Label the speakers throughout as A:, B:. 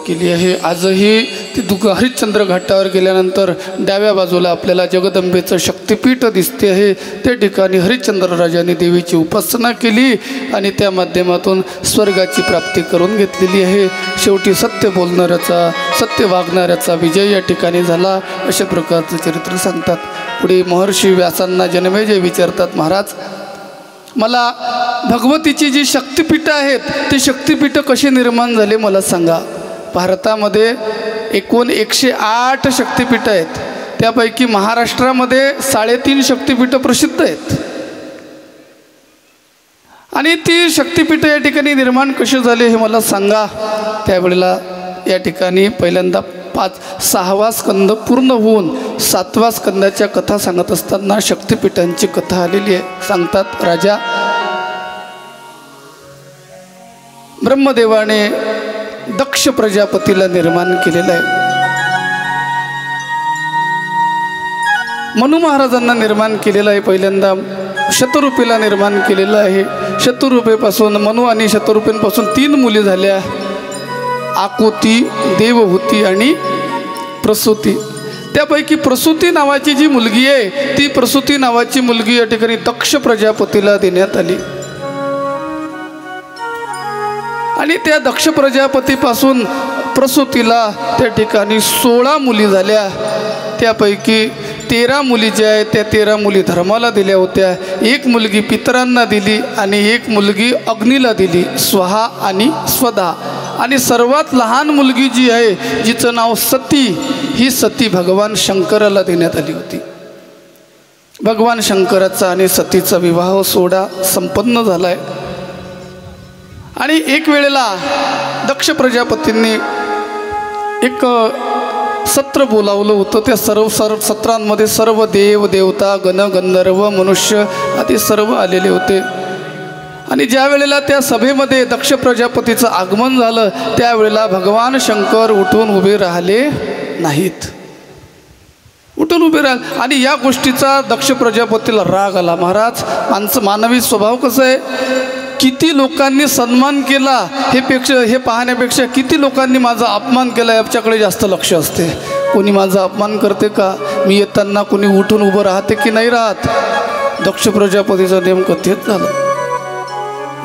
A: केली आहे। आजही ती हरिश्चंद्र घाटावर गेल्यानंतर डाव्या बाजूला आपल्याला जगदंबेचं शक्तिपीठ दिसते आहे। त्या ठिकाणी हरिश्चंद्र राजाने देवीची उपासना केली आणि त्या माध्यमातून स्वर्गाची प्राप्ती करून घेतलेली आहे। शेवटी सत्य बोलणाऱ्याचा, सत्य वागणाऱ्याचा विजय या ठिकाणी झाला, अशा प्रकारचं चरित्र सांगतात। पुढे महर्षी व्यासांना जनमेजय विचारतात, महाराज मला भगवतीची जी शक्तिपीठं आहेत ते शक्तिपीठं कशी निर्माण झाले मला सांगा। भारतामध्ये एकूण 108 शक्तिपीठं आहेत, त्यापैकी महाराष्ट्रामध्ये 3.5 शक्तिपीठं प्रसिद्ध आहेत आणि ती शक्तिपीठं या ठिकाणी निर्माण कशी झाली हे मला सांगा। त्यावेळेला या ठिकाणी पहिल्यांदा 6वा स्कंद पूर्ण होऊन 7व्या स्कंदाच्या कथा सांगत असताना शक्तिपीठांची कथा आलेली आहे। सांगतात, राजा ब्रह्मदेवाने दक्ष प्रजापतीला निर्माण केलेलं आहे, मनु महाराजांना निर्माण केलेलं आहे, पहिल्यांदा शतरूपेला निर्माण केलेलं आहे। शतरूपेपासून मनु आणि शतरूपेपासून 3 मुली झाल्या, आकुती, देवहूती आणि प्रसूती। त्यापैकी प्रसूती नावाची जी मुलगी आहे ती प्रसूती नावाची मुलगी या ठिकाणी दक्ष प्रजापतीला देण्यात आली आणि त्या दक्ष प्रजापतीपासून प्रसूतीला त्या ठिकाणी 16 मुली झाल्या। त्यापैकी 13 मुली ज्या आहेत त्या 13 मुली धर्माला दिल्या होत्या, 1 मुलगी पितरांना दिली आणि 1 मुलगी अग्नीला दिली, स्वहा आणि स्वधा। आणि सर्वात लहान मुलगी जी आहे जिचं नाव सती, ही सती भगवान शंकराला देण्यात आली होती। भगवान शंकराचा आणि सतीचा विवाह सोहळा संपन्न झालाय आणि एक वेळेला दक्ष प्रजापतींनी एक सत्र बोलावलं होतं। त्या सर्व सत्रांमध्ये सर्व देव देवता गण गंधर्व मनुष्य आदी सर्व आलेले होते आणि ज्या वेळेला त्या सभेमध्ये दक्ष प्रजापतीचं आगमन झालं त्यावेळेला भगवान शंकर उठून उभे राहिले नाहीत, उठून उभे राहिले आणि या गोष्टीचा दक्ष प्रजापतीला राग आला। महाराज मानवी स्वभाव कसं आहे, किती लोकांनी सन्मान केला हे पाहण्यापेक्षा किती लोकांनी माझा अपमान केला याच्याकडे जास्त लक्ष असते। कोणी माझा अपमान करते का, मी येताना कोणी उठून उभं राहते की नाही राहत। दक्ष प्रजापतीचं नेमकं तेच झालं।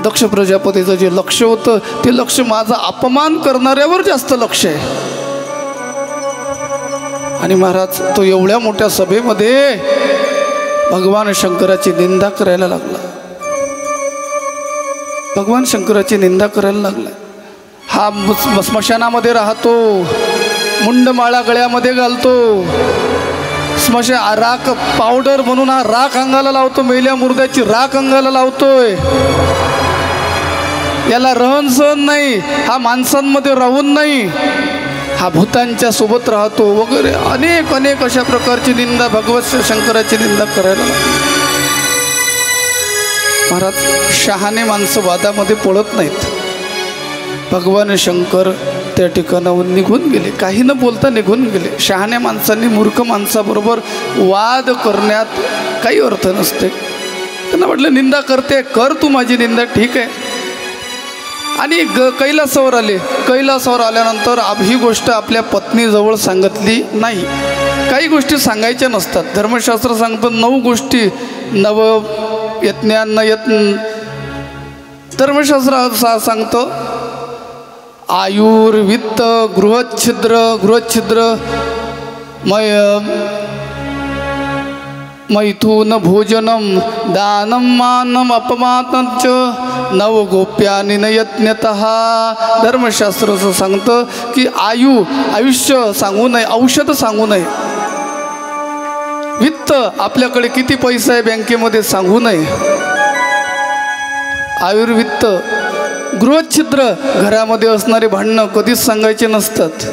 A: दक्ष प्रजापतीचं जे लक्ष होतं ते लक्ष माझा अपमान करणाऱ्यावर जास्त लक्ष आहे आणि महाराज तो एवढ्या मोठ्या सभेमध्ये भगवान शंकराची निंदा करायला लागला, भगवान शंकराची निंदा करायला लागला। हा स्मशानामध्ये राहतो, मुंडमाळा गळ्यामध्ये घालतो, राख पावडर म्हणून हा राख अंगाला लावतो, मेल्या मुर्द्याची राख अंगाला लावतोय, याला रहन सहन नाही, हा माणसांमध्ये राहून नाही, हा भूतांच्या सोबत राहतो वगैरे अनेक अनेक अशा प्रकारची निंदा भगवत शंकराची निंदा करायला लागली। महाराज शहाणे माणसं वादामध्ये पडत नाहीत। भगवान शंकर त्या ठिकाणाहून निघून गेले, काही न बोलता निघून गेले। शहाण्या माणसांनी मूर्ख माणसाबरोबर वाद करण्यात काही अर्थ नसते। त्यांना म्हटलं निंदा करते कर तू माझी निंदा, ठीक आहे। आणि कैलासावर आले, कैलासावर आल्यानंतर ही गोष्ट आपल्या पत्नीजवळ सांगितली नाही। काही गोष्टी सांगायच्या नसतात, धर्मशास्त्र सांगतं 9 गोष्टी नव यज्ञान यत्न, धर्मशास्त्र सांगतं आयुर्वित्त गृहच्छिद्र मैथुन भोजनम दानम मानम अपमानच नवगोप्यानि नयत्न्यतः। धर्मशास्त्र असं सांगतं की आयुष्य सांगू नये, औषध सांगू नये, वित्त आपल्याकडे किती पैसा आहे बँकेमध्ये सांगू नये, आयुर्वित्त गृहच्छिद्र घरामध्ये असणारे भांडणं कधीच सांगायचे नसतात।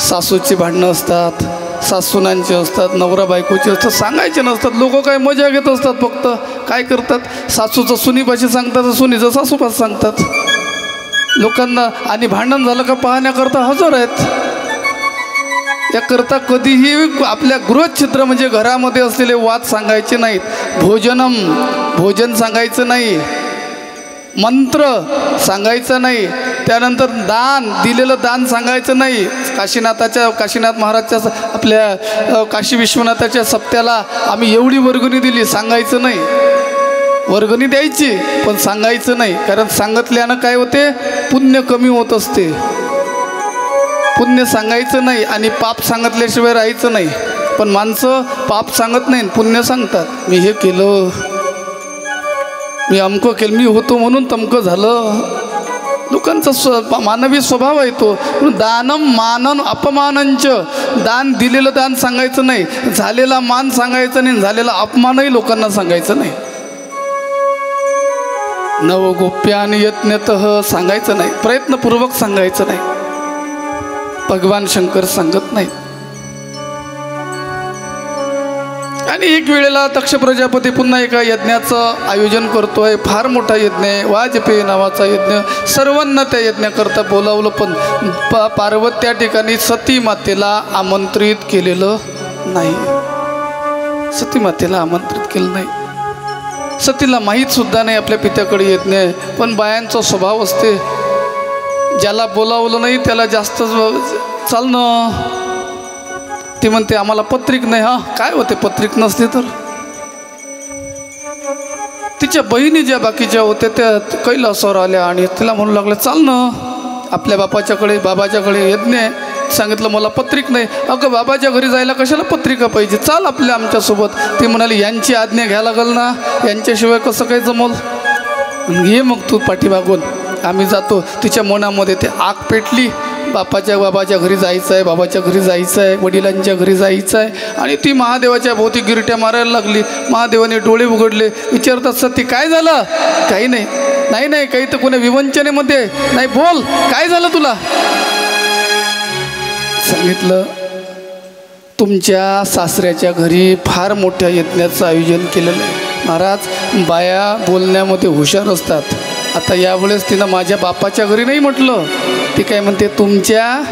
A: सासूची भांडणं असतात, सासूनांचे असतात, नवरा बायकोचे असतात, सांगायचे नसतात। लोक काय मजा घेत असतात, फक्त काय करतात सासूचं सुनीपाशी सांगतात, सुनीचं सासूपाशी सांगतात लोकांना, आणि भांडण झालं का पाहण्याकरता हजर आहेत। याकरता कधीही आपल्या गृहच्छिद्र म्हणजे घरामध्ये असलेले वाद सांगायचे नाहीत। भोजन सांगायचं नाही, मंत्र सांगायचा नाही, त्यानंतर दान, दिलेलं दान सांगायचं नाही. काशीनाथ महाराजच्या आपल्या काशी विश्वनाथाच्या सप्त्याला आम्ही एवढी वर्गणी दिली सांगायचं नाही. वर्गणी द्यायची पण सांगायचं नाही, कारण सांगितल्यानं काय होते, पुण्य कमी होत असते. पुण्य सांगायचं नाही आणि पाप सांगितल्याशिवाय राहायचं नाही. पण माणसं पाप सांगत नाही, पुण्य सांगतात. मी हे केलं, मी अमकं केलं, मी होतो म्हणून तमकं झालं. लोकांचा मानवी स्वभाव आहे तो. दानम मानन अपमानंच, दान दिलेलं दान सांगायचं नाही, झालेला मान सांगायचं नाही, झालेला अपमानही लोकांना सांगायचं नाही. नवगोप्यान यत्नतः सांगायचं नाही, प्रयत्नपूर्वक सांगायचं नाही. भगवान शंकर सांगत नाही. आणि एक वेळेला दक्ष प्रजापती पुन्हा एका यज्ञाचं आयोजन करतोय. फार मोठा यज्ञ आहे, वाजपेयी नावाचा यज्ञ. सर्वांना त्या यज्ञाकरता बोलावलं, पण पार्वती त्या ठिकाणी सती मातेला आमंत्रित केलेलं नाही. सती मातेला आमंत्रित केलं नाही. सतीला माहीत सुद्धा नाही आपल्या पित्याकडे यज्ञ आहे. पण बायांचा स्वभाव असते, ज्याला बोलावलं नाही त्याला जास्त चालणं. ती म्हणते आम्हाला पत्रिक नाही. हा काय होते पत्रिक नसते तर. तिच्या बहिणी ज्या बाकीच्या होत्या त्या कैलासावर आल्या आणि तिला म्हणू लागल्या चालणं, आपल्या बाबाच्याकडे यज्ञ आहे. सांगितलं मला पत्रिक नाही. अगं बाबाच्या घरी जायला कशाला पत्रिका पाहिजे, चाल आमच्यासोबत. ती म्हणाली यांची आज्ञा घ्यायला लागल ना, यांच्याशिवाय कसं काय जमल, घे मग तू पाठीमागून, आम्ही जातो. तिच्या मनामध्ये ते आग पेटली, बाबाच्या घरी जायचं आहे, बाबाच्या घरी जायचं आहे, वडिलांच्या घरी जायचं आहे. आणि ती महादेवाच्या भोवती गिरट्या मारायला लागली. महादेवाने डोळे उघडले, विचारतात सती काय झालं. काही नाही. नाही काही तर कोणी विवंचनेमध्ये नाही, बोल काय झालं तुला. सांगितलं तुमच्या सासऱ्याच्या घरी फार मोठ्या यज्ञाचं आयोजन केलेलं आहे. महाराज बाया बोलण्यामध्ये हुशार असतात. आता यावेळेस तिनं माझ्या बापाच्या घरी नाही म्हटलं, ती काय म्हणते तुमच्या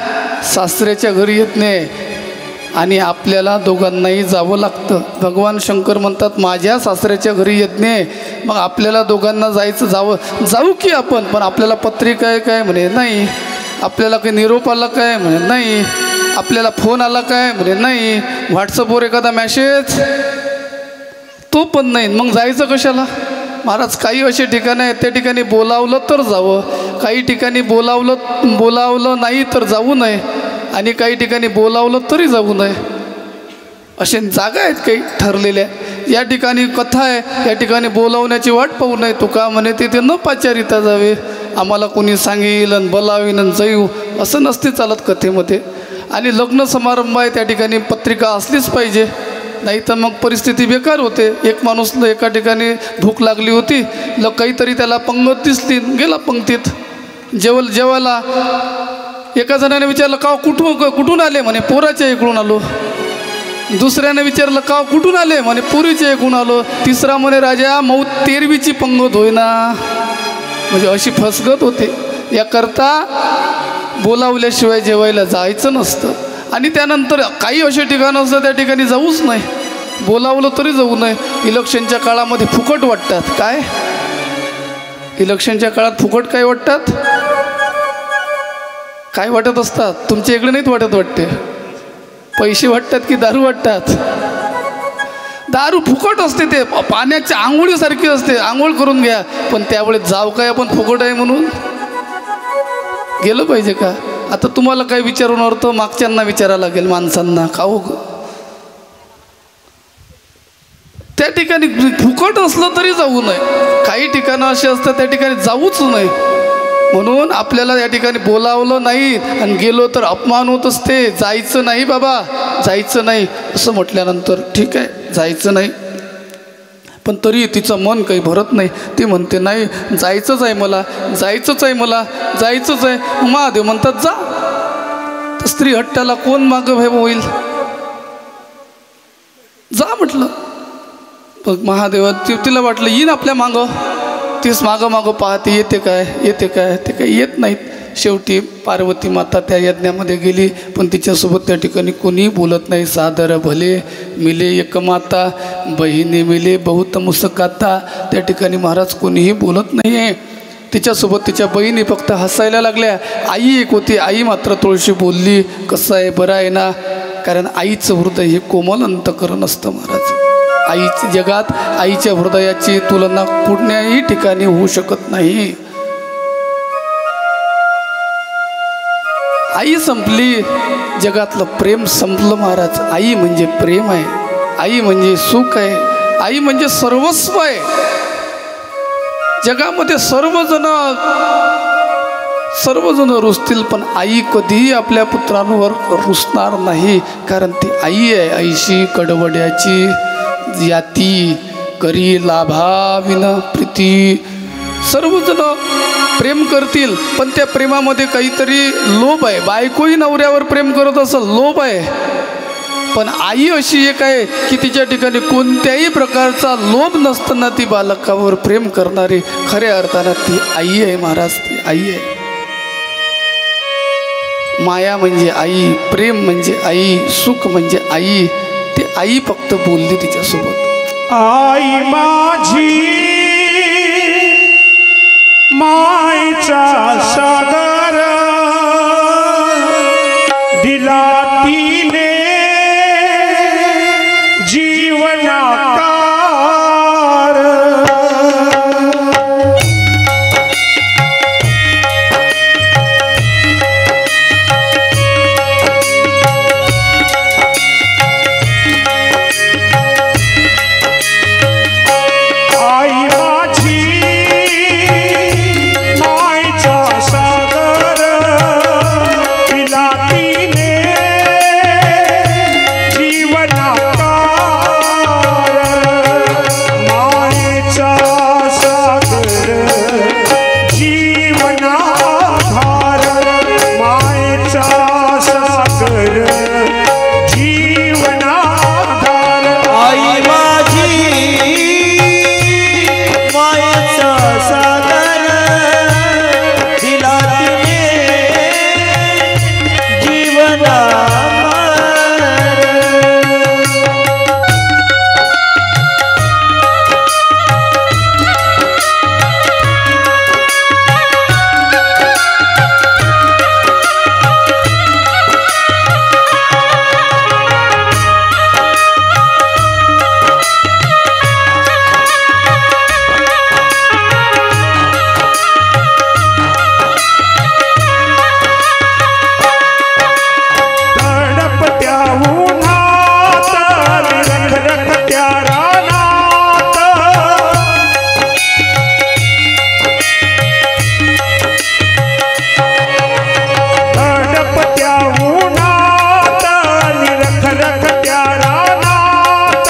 A: सासऱ्याच्या घरी यज्ञ आहे आणि आपल्याला दोघांनाही जावं लागतं. भगवान शंकर म्हणतात माझ्या सासऱ्याच्या घरी यज्ञ आहे, मग आपल्याला दोघांना जाऊ की आपण, पण आपल्याला पत्रिका आहे काय म्हणे नाही, आपल्याला काही निरोप आला काय म्हणे नाही, आपल्याला फोन आला काय म्हणे नाही, व्हॉट्सअपवर एखादा मेसेज तो पण नाही, मग जायचं कशाला. महाराज काही असे ठिकाणं आहेत त्या ठिकाणी बोलावलं तर जावं, काही ठिकाणी बोलावलं नाही तर जाऊ नये, आणि काही ठिकाणी बोलावलं तरी जाऊ नये. असे जागा आहेत काही ठरलेल्या. या ठिकाणी कथा आहे, या ठिकाणी बोलावण्याची वाट पाहू नये. तुका म्हणे तिथे न पाचारिता जावे, आम्हाला कोणी सांगेल आणि बोलावीन आणि जाऊ असं नसते चालत कथेमध्ये. आणि लग्न समारंभ आहे त्या ठिकाणी पत्रिका असलीच पाहिजे, नाही तर मग परिस्थिती बेकार होते. एक माणूस एका ठिकाणी भूक लागली होती, काहीतरी त्याला पंगत दिसली, गेला पंक्तीत जेवायला. एका जणाने विचारलं का कुठून आले म्हणे पोराच्या इकडून आलो. दुसऱ्याने विचारलं का कुठून आले म्हणे पुरीच्या इकडून आलो. तिसरा म्हणे राजा मऊ 13वीची पंगत होईना. म्हणजे अशी फसगत होते. याकरता बोलावल्याशिवाय जेवायला जायचं नसतं. आणि त्यानंतर काही असे ठिकाणं असतं त्या ठिकाणी जाऊच नाही, बोलावलं तरी जाऊ नये. इलेक्शनच्या काळामध्ये फुकट वाटतात. काय इलेक्शनच्या काळात फुकट काय वाटतात, काय वाटत असतात तुमच्या इकडे नाहीत वाटत वाटते. पैसे वाटतात की दारू वाटतात. दारू फुकट असते, ते पाण्याच्या आंघोळीसारखी असते, आंघोळ करून घ्या. पण त्यावेळेस जाव काय आपण फुकट आहे म्हणून गेलं पाहिजे का. आता तुम्हाला काय विचारून अर्थ मागच्यांना विचारायला लागेल माणसांना का हो. त्या ठिकाणी फुकट असलं तरी जाऊ नये. काही ठिकाणं असे असतात त्या ठिकाणी जाऊच नये. म्हणून आपल्याला या ठिकाणी बोलावलं नाही आणि गेलो तर अपमान होत असते. जायचं नाही बाबा, जायचं नाही असं म्हटल्यानंतर ठीक आहे जायचं नाही, पण तरी तिचं मन काही भरत नाही. ती म्हणते नाही जायचंच आहे मला, जायचंच आहे मला, जायचंच आहे. महादेव म्हणतात जा. तर स्त्री हट्टाला कोण मागं होईल, जा म्हटलं. मग महादेवा तिला वाटलं येईन आपल्या मागं. तीच मागं पाहते येते काय ते काही येत नाहीत. शेवटी पार्वती माता त्या यज्ञामध्ये गेली, पण तिच्यासोबत त्या ठिकाणी कोणी बोलत नाही. सादर भले मिले एक माता, बहिणी मिले बहुत मुसकाता. त्या ठिकाणी महाराज कोणीही बोलत नाही आहे. तिच्यासोबत तिच्या बहिणी फक्त हसायला लागल्या. आई एक होती, आई मात्र थोडीशी बोलली, कसं आहे, बरं आहे ना? कारण आईचं हृदय हे कोमल अंतकरण असतं महाराज. आईच्या जगात आईच्या हृदयाची तुलना कुठल्याही ठिकाणी होऊ शकत नाही. आई संपली, जगातलं प्रेम संपलं महाराज. आई म्हणजे प्रेम आहे, आई म्हणजे सुख आहे, आई म्हणजे सर्वस्व आहे. जगामध्ये सर्वजण रुसतील, पण आई कधीही आपल्या पुत्रांवर रुसणार नाही. कारण ती आई आहे. आईशी कडवड्याची याती करी लाभाविन प्रीती. सर्वजण प्रेम करतील, पण त्या प्रेमामध्ये काहीतरी लोभ आहे. बायकोही नवऱ्यावर प्रेम करत असेल, लोभ आहे. पण आई अशी एक आहे की तिच्या ठिकाणी कोणत्याही प्रकारचा लोभ नसताना ती बालकावर प्रेम करणारी खऱ्या अर्थानं ती आई आहे महाराज. ती आई आहे. माया म्हणजे आई, प्रेम म्हणजे आई, सुख म्हणजे आई. ती आई फक्त बोलली तिच्यासोबत,
B: आई माझी मायचा सागर दिला तिने जीवनाकार. आई माझी मायचा सागर दिला तिने जीवनाकार. मायेचा सागर जीवनाधार. मायेचा सागर जीवनाधार.
C: आई माझी मायेचा सागर दिला तिने जीवनाधार.
B: तडपत्या उन्हात रखरखत्या रानात. तडपत्या उन्हात रखरखत्या रानात.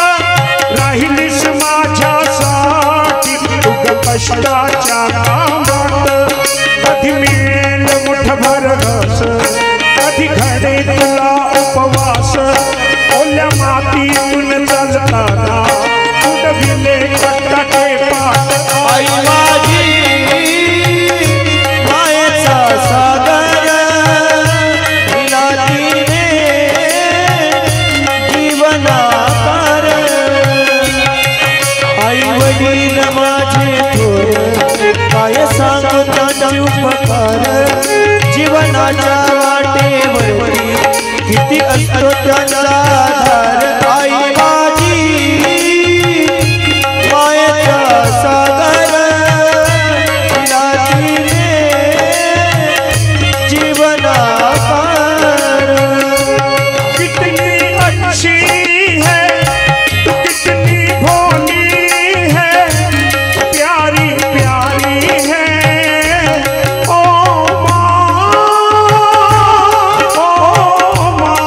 B: राहिलीस माझ्यासाठी तुग कष्टाच्या कामात. कधी मिळेल मुठभर घास, कधी घडे तुला उपवास. ओल्या मातीतून चालताना उडविले कट्टाचे पाट.
C: आई माझी मायेचा सागर दिला तिने जीवनाकार. आई वडील माझे थोर काय सांगू त्यांचे उपकार. जीवनाच्या वाटेवरती किती असतो त्यांचा आधार. आई माझी मायेचा सागर दिला तिने जीवनाकार.
B: कितनी अच्छी है तू, कितनी भोली है, प्यारी प्यारी है. ओ माँ, ओ माँ.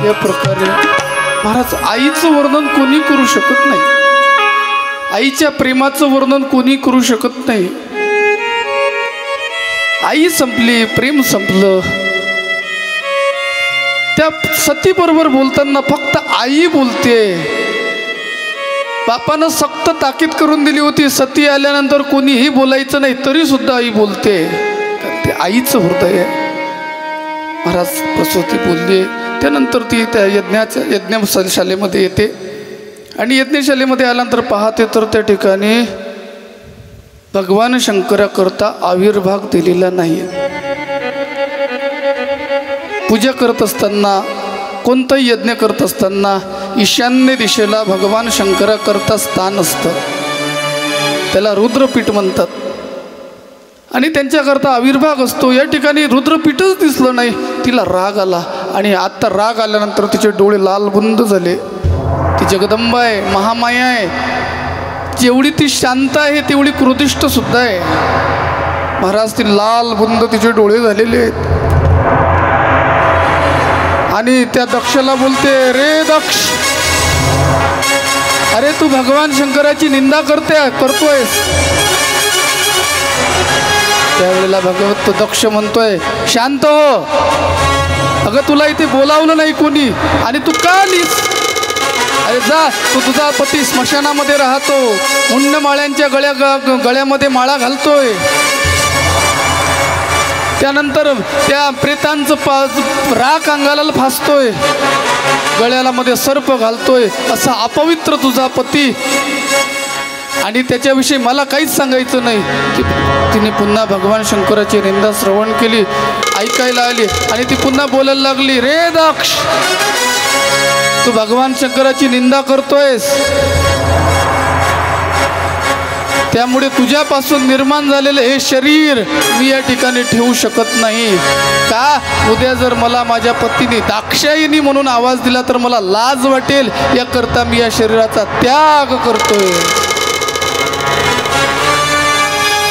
A: या प्रकारे महाराज आईचं वर्णन कोणी करू शकत नाही, आईच्या प्रेमाचं वर्णन कोणी करू शकत नाही. आई संपली, प्रेम संपलं. त्या सतीबरोबर बोलताना फक्त आई बोलते. बापानं सक्त ताकीद करून दिली होती, सती आल्यानंतर कोणीही बोलायचं नाही, तरी सुद्धा आई बोलते. ते आईचं हृदय आहे. महाराज प्रसूती बोलली. त्यानंतर ती त्या यज्ञशालेमध्ये येते आणि यज्ञशालेमध्ये आल्यानंतर पाहते तर त्या ठिकाणी भगवान शंकराकरता आविर्भाग दिलेला नाही. पूजा करत असताना, कोणताही यज्ञ करत असताना ईशान्य दिशेला भगवान शंकराकरता स्थान असतं, त्याला रुद्रपीठ म्हणतात. आणि त्यांच्याकरता आविर्भाग असतो. या ठिकाणी रुद्रपीठच दिसलं नाही. तिला राग आला आणि आत्ता राग आल्यानंतर तिचे डोळे लालबुंद झाले. ती जगदंबा आहे, महामाया आहे. जेवढी ती शांत आहे तेवढी क्रोधिष्ठ सुद्धा आहे. महाराज ती लालबुंद तिचे डोळे झालेले आहेत आणि त्या दक्षला बोलते, रे दक्ष, अरे तू भगवान शंकराची निंदा करतोयस. त्यावेळेला भगवत तो दक्ष म्हणतोय, शांत हो, अगं तुला इथे बोलावलं नाही कोणी आणि तू का आलीस? अरे जा, तू तुझा पती स्मशानामध्ये राहतो, मुंड माळ्यांच्या गळ्यामध्ये माळा घालतोय, त्यानंतर त्या प्रेतांचं राख अंगाला फासतोय, गळ्याला मध्ये सर्प घालतोय, असा अपवित्र तुझा पती, आणि त्याच्याविषयी मला काहीच सांगायचं नाही. तिने पुन्हा भगवान शंकराची निंदा श्रवण केली, ऐकायला आली आणि ती पुन्हा बोलायला लागली, रे दक्ष, तू भगवान शंकराची निंदा करतोयस, त्यामुळे तुझ्यापासून निर्माण झालेलं हे शरीर मी या ठिकाणी ठेवू शकत नाही. का? उद्या जर मला माझ्या पतीने दाक्षायिनी म्हणून आवाज दिला तर मला लाज वाटेल, याकरता मी या शरीराचा त्याग करतोय.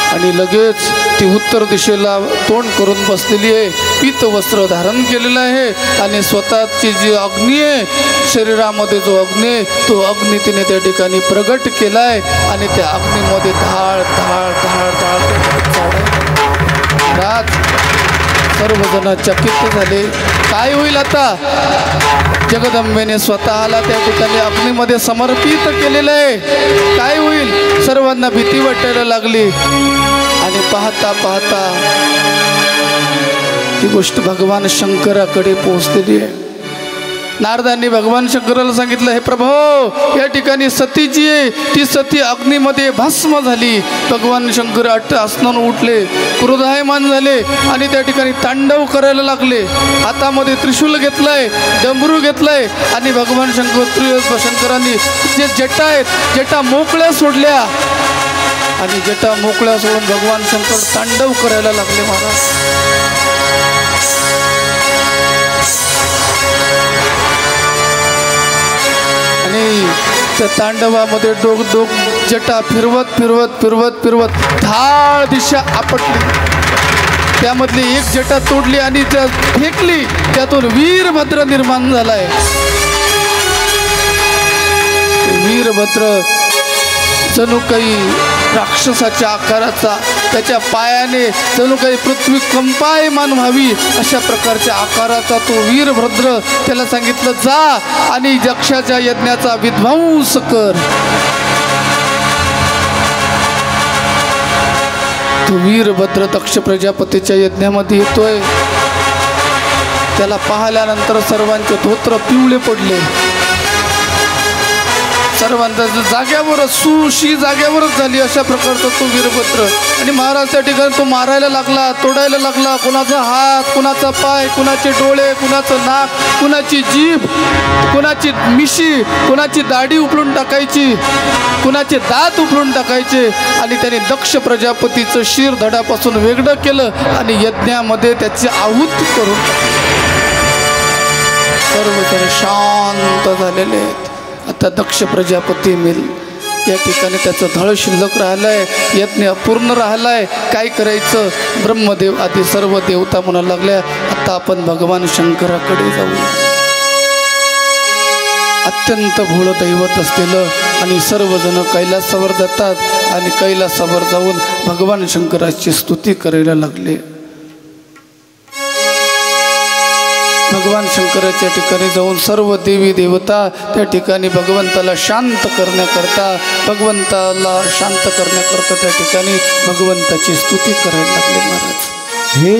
A: आणि लगेच ती उत्तर दिशेला तोंड करून बसलेली आहे, पीत वस्त्र धारण केलेलं आहे आणि स्वतःची जी अग्नी आहे, शरीरामध्ये जो अग्नी आहे, तो अग्नी तिने त्या ठिकाणी प्रगट केला आहे आणि त्या अग्नीमध्ये धाळ धाळ धाळ धाळ राज. सर्वजण चकित झाले. काय होईल आता? जगदंबेने स्वतःला त्या ठिकाणी अग्नीमध्ये समर्पित केलेलं आहे. काय होईल? सर्वांना भीती वाटायला लागली आणि पाहता पाहता ही गोष्ट भगवान शंकराकडे पोहोचलेली आहे. नारदांनी भगवान शंकराला सांगितलं, हे प्रभो, या ठिकाणी सती जी आहे ती सती अग्नीमध्ये भस्म झाली. भगवान शंकर आसनान उठले, क्रोधायमान झाले आणि त्या ठिकाणी तांडव करायला लागले. हातामध्ये त्रिशूल घेतलंय, डमरू घेतलंय आणि भगवान शंकरांनी जे जटा आहेत जटा मोकळ्या सोडल्या आणि जटा मोकळ्या सोडून भगवान शंकर तांडव करायला लागले. महाराज आणि त्या तांडवामध्ये डोक जटा फिरवत फिरवत फिरवत फिरवत धाळ दिशा आपटली. त्यामधली एक जटा तोडली आणि त्या फेकली, त्यातून वीरभद्र निर्माण झालाय. वीरभद्र जणू काही राक्षसाच्या आकाराचा, त्याच्या पायाने जणू काही पृथ्वी कंपायमान व्हावी अशा प्रकारच्या आकाराचा तो वीरभद्र. त्याला सांगितलं, जा आणि दक्षाच्या यज्ञाचा विध्वंस कर. तो वीरभद्र दक्ष प्रजापतीच्या यज्ञामध्ये येतोय. त्याला पाहिल्यानंतर सर्वांचे धोत्र पिवळे पडले. सर्वांचा जाग्यावरच सुशी जाग्यावरच झाली अशा प्रकारचा तो वीरभद्र. आणि महाराज त्या ठिकाणी तो मारायला लागला, तोडायला लागला. कुणाचा हात, कुणाचा पाय, कुणाचे डोळे, कुणाचं नाक, कुणाची जीभ, कुणाची मिशी, कुणाची दाढी उपळून टाकायची, कुणाचे दात उपळून टाकायचे. आणि त्याने दक्ष प्रजापतीचं शिर धडापासून वेगळं केलं आणि यज्ञामध्ये त्याची आहुती करून सर्वजण शांत झालेले आहेत. आता दक्ष प्रजापती मिल या ठिकाणी त्याचं धळ शिल्लक राहिलंय, यज्ञ अपूर्ण राहिलाय. काय करायचं? ब्रह्मदेव आदी सर्व देवता म्हणू लागल्या, आता आपण भगवान शंकराकडे जाऊ. अत्यंत भोळं दैवत असलेलं आणि सर्वजण कैलासावर जातात आणि कैलासावर जाऊन भगवान शंकराची स्तुती करायला लागले. भगवान शंकराच्या ठिकाणी जाऊन सर्व देवी देवता त्या ठिकाणी भगवंताला शांत करण्याकरता त्या ठिकाणी भगवंताची स्तुती करायला लागले. महाराज
C: हे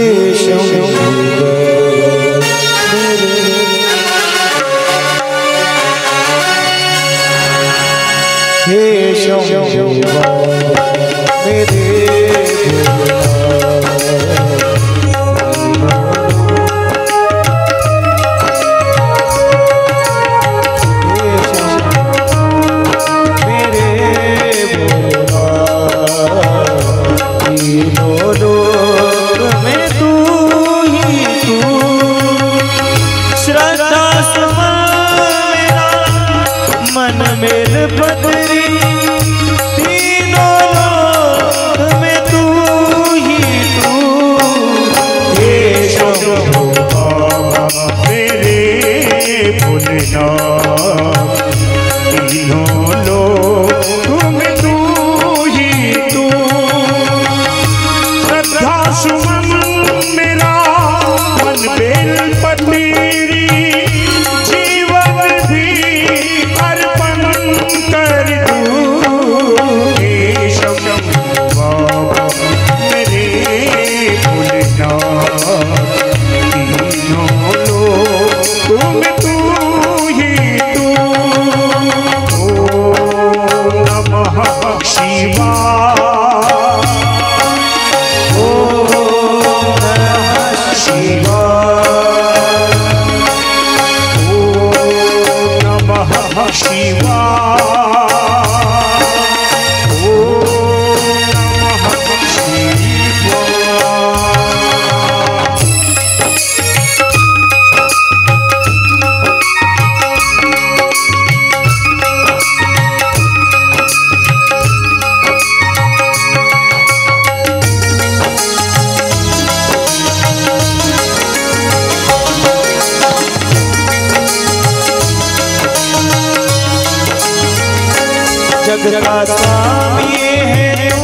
C: जग का स्वामी है तू,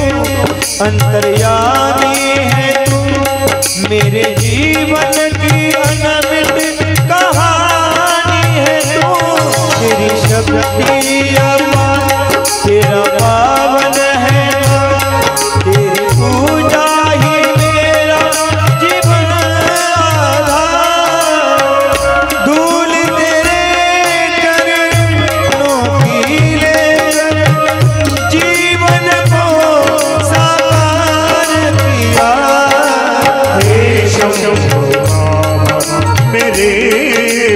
C: अंतर्यामी है तू, मेरे जीवन की अनंत कहानी है तू। तेरी शक्ति अपार, तेरा पावन है तेरी पूजा ही मेरा जीवन आधार। धूल तेरे चरणों की लेकर जीवन को साकार किया। हे शंभो मेरे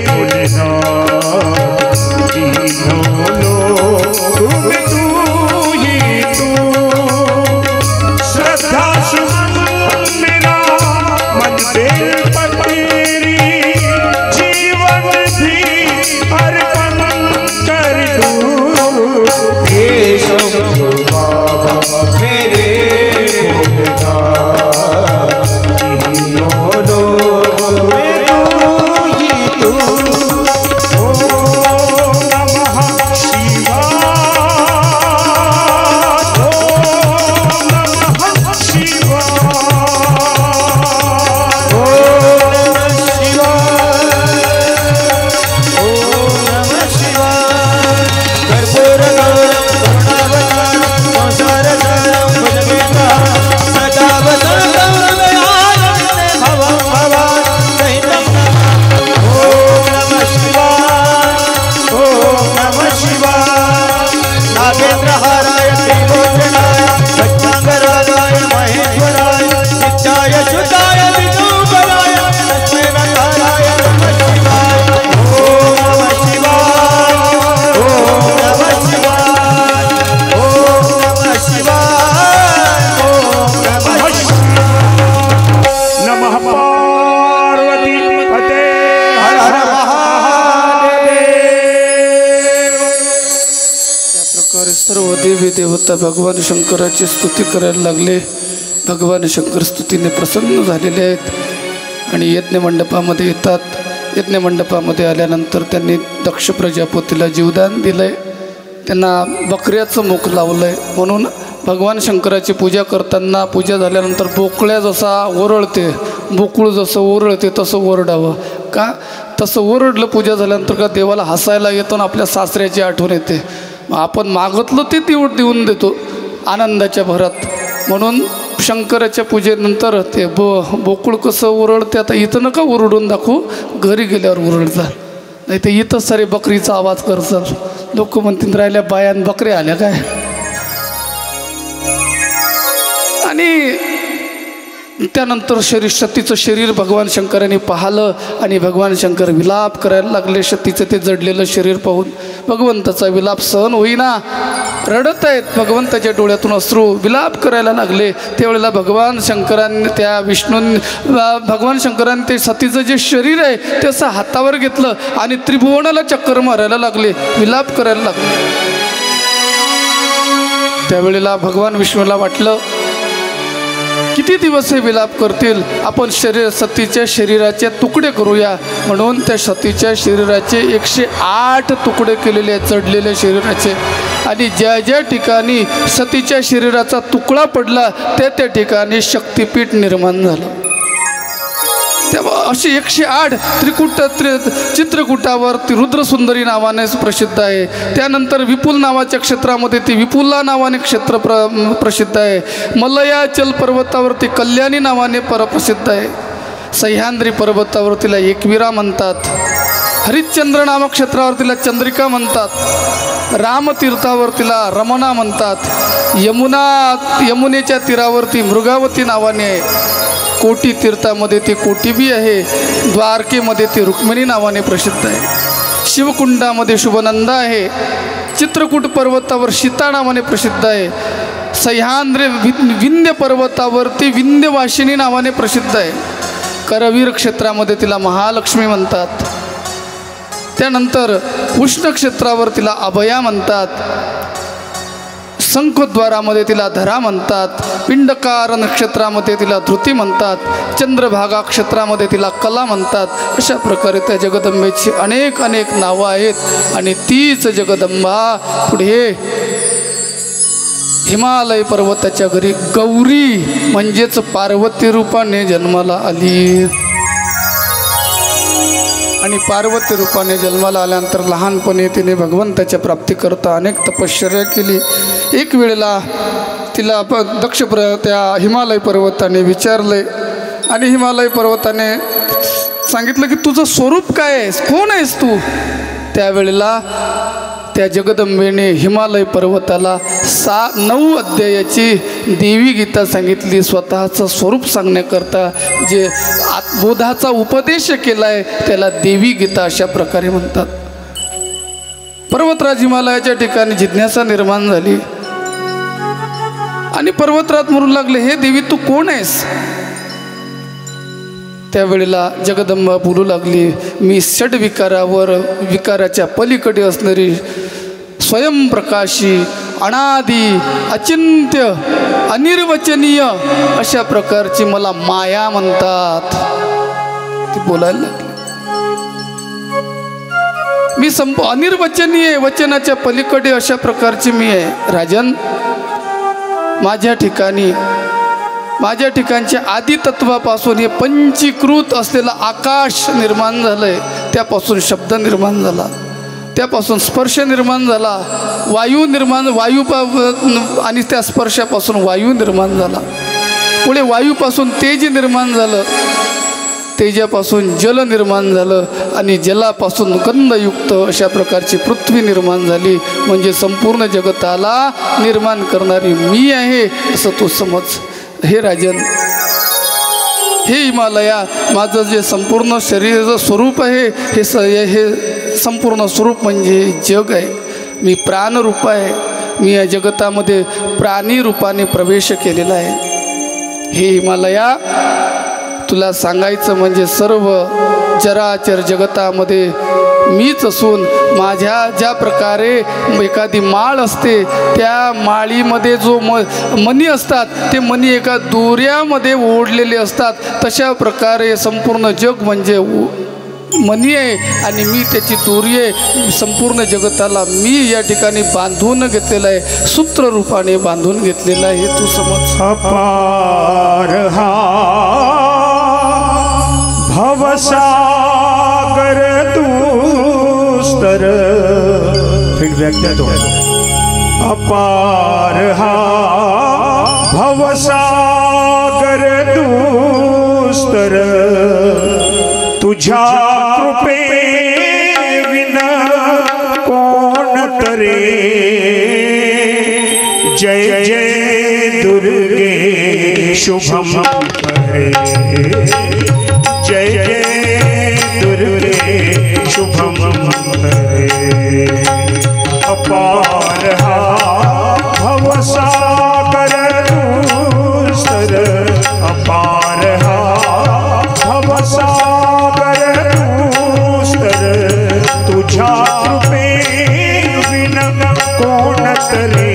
C: भोलेनाथ, तीनों लोक में तू ही तू। श्रद्धा सुमन मेरा मन बेल पर तेरी, जीवन भी अर्पण कर दूं। हे शंभो बाबा मेरे भोलेनाथ, तीनों लोक में तू ही तू।
A: सर्व देवी देवता भगवान शंकराची स्तुती करायला लागले. भगवान शंकर स्तुतीने प्रसन्न झालेले आहेत आणि यज्ञ मंडपामध्ये येतात. यज्ञमंडपामध्ये आल्यानंतर त्यांनी दक्ष प्रजापतीला जीवदान दिलं आहे, त्यांना बकऱ्याचं मुख लावलं आहे. म्हणून भगवान शंकराची पूजा करताना पूजा झाल्यानंतर बोकळ्या जसा ओरडते, बोकुळ जसं ओरडते तसं ओरडावं. का तसं ओरडलं पूजा झाल्यानंतर का देवाला हसायला येतो आणि आपल्या सासऱ्याची आठवण येते. आपण मागितलं ते देऊन देतो आनंदाच्या भरात. म्हणून शंकराच्या पूजेनंतर ते बोकुळ कसं ओरडते, आता इथं नका ओरडून दाखवू, घरी गेल्यावर ओरडचा. नाही तर इथंच सारे बकरीचा आवाज करतात. लोक म्हणतील राहिल्या बायान बकऱ्या आल्या काय. आणि त्यानंतर सतीचं शरीर भगवान शंकरांनी पाहिलं आणि भगवान शंकर विलाप करायला लागले. सतीचं ते जडलेलं शरीर पाहून भगवंताचा विलाप सहन होईना, रडत आहेत, भगवंताच्या डोळ्यातून अश्रू, विलाप करायला लागले. त्यावेळेला भगवान शंकरांनी भगवान शंकरांनी ते सतीचं जे शरीर आहे ते असं हातावर घेतलं आणि त्रिभुवनाला चक्कर मारायला लागले, विलाप करायला लागले. त्यावेळेला भगवान विष्णूला वाटलं किती दिवस हे विलाप करतील, आपण सतीच्या शरीराचे तुकडे करूया. म्हणून त्या सतीच्या शरीराचे 108 तुकडे केलेले आहेत, जडलेल्या शरीराचे. आणि ज्या ज्या ठिकाणी सतीच्या शरीराचा तुकडा पडला त्या ठिकाणी शक्तिपीठ निर्माण झालं. तेव्हा अशी 108 चित्रकूटावर ती रुद्रसुंदरी नावाने प्रसिद्ध आहे. त्यानंतर विपुल नावाच्या क्षेत्रामध्ये ती विपुला नावाने क्षेत्र प्रसिद्ध आहे. मलयाचल पर्वतावरती कल्याणी नावाने प्रसिद्ध आहे. सह्याद्री पर्वतावर तिला एकविरा म्हणतात. हरिश्चंद्र नामक क्षेत्रावर तिला चंद्रिका म्हणतात. रामतीर्थावर तिला रमणा म्हणतात. यमुनेच्या तीरावरती मृगावती नावाने आहे. कोटी तीर्थामध्ये ती कोटीबी आहे. द्वारकेमध्ये ती रुक्मिणी नावाने प्रसिद्ध आहे. शिवकुंडामध्ये शुभनंदा आहे. चित्रकूट पर्वतावर सीता नावाने प्रसिद्ध आहे. सह्याद्री विंध्य पर्वतावरती विंध्यवासिनी नावाने प्रसिद्ध आहे. करवीर क्षेत्रामध्ये तिला महालक्ष्मी म्हणतात. त्यानंतर उष्ण क्षेत्रावर तिला अभया म्हणतात. शंखद्वारामध्ये तिला धरा म्हणतात. पिंडकार नक्षत्रामध्ये तिला धृती म्हणतात. चंद्रभागा क्षेत्रामध्ये तिला कला म्हणतात. अशा प्रकारे त्या जगदंबेची अनेक नावं आहेत. आणि तीच जगदंबा पुढे हिमालय पर्वताच्या घरी गौरी म्हणजेच पार्वती रूपाने जन्माला आली. आणि पार्वती रूपाने जन्माला आल्यानंतर लहानपणी तिने भगवंताच्या प्राप्तीकरता अनेक तपश्चर्या केली. एक वेळेला तिला त्या हिमालय पर्वताने विचारले आणि हिमालय पर्वताने सांगितलं की तुझं स्वरूप काय आहेस, कोण आहेस तू. त्यावेळेला त्या जगदंबेने हिमालय पर्वताला 9 अध्यायाची देवी गीता सांगितली. स्वतःचं स्वरूप सांगण्याकरता जे बोधाचा उपदेश केला आहे त्याला देवी गीता अशा प्रकारे म्हणतात. पर्वतराज हिमालयाच्या ठिकाणी जिज्ञासा निर्माण झाली आणि पर्वतराज म्हणू लागले, हे देवी तू कोण आहेस. त्यावेळेला जगदंबा बोलू लागली, मी विकाराच्या पलीकडे असणारी स्वयंप्रकाशी अनादी अचिंत्य अनिर्वचनीय अशा प्रकारची मला माया म्हणतात. ती बोलायला लागली, मी अनिर्वचनीय, वचनाच्या पलीकडे अशा प्रकारची मी आहे. राजन, माझ्या ठिकाणच्या आदितत्वापासून हे पंचीकृत असलेलं आकाश निर्माण झालंय. त्यापासून शब्द निर्माण झाला, त्यापासून स्पर्श निर्माण झाला, वायू आणि त्या स्पर्शापासून वायू निर्माण झाला. पुढे वायूपासून तेज निर्माण झालं, तेजापासून जल निर्माण झालं आणि जलापासून गंधयुक्त अशा प्रकारची पृथ्वी निर्माण झाली. म्हणजे संपूर्ण जगताला निर्माण करणारी मी आहे असं तू समज. हे राजन, हे हिमालया, माझं जे संपूर्ण शरीराचं स्वरूप आहे हे संपूर्ण स्वरूप म्हणजे जग आहे. मी प्राणरूप आहे. मी या जगतामध्ये प्राणी रूपाने प्रवेश केलेला आहे. हे हिमालया, तुला सांगायचं म्हणजे सर्व चराचर जगतामध्ये मीच असून माझ्या ज्या प्रकारे एखादी माळ असते त्या माळीमध्ये जो मणी असतात ते मणी एका दोऱ्यामध्ये ओढलेले असतात, तशा प्रकारे संपूर्ण जग म्हणजे मणी आहे आणि मी त्याची दोरी आहे. संपूर्ण जगताला मी या ठिकाणी बांधून घेतलेलं आहे, सूत्र रूपाने बांधून घेतलेलं आहे. तू समज.
B: अपार हा भवसागर दुस्तर. फीडबॅक देतो. अपार हा भवसागर दुस्तर, तुझ्या कृपे विना कोण तरे. जय जय दुर्गे शुभम करे. जय जय दुर्गे शुभम करे. अपार हा भवसागर दुस्तर. अपार हा भवसागर दुस्तर, तुझ्या कृपे विना कोण तरे.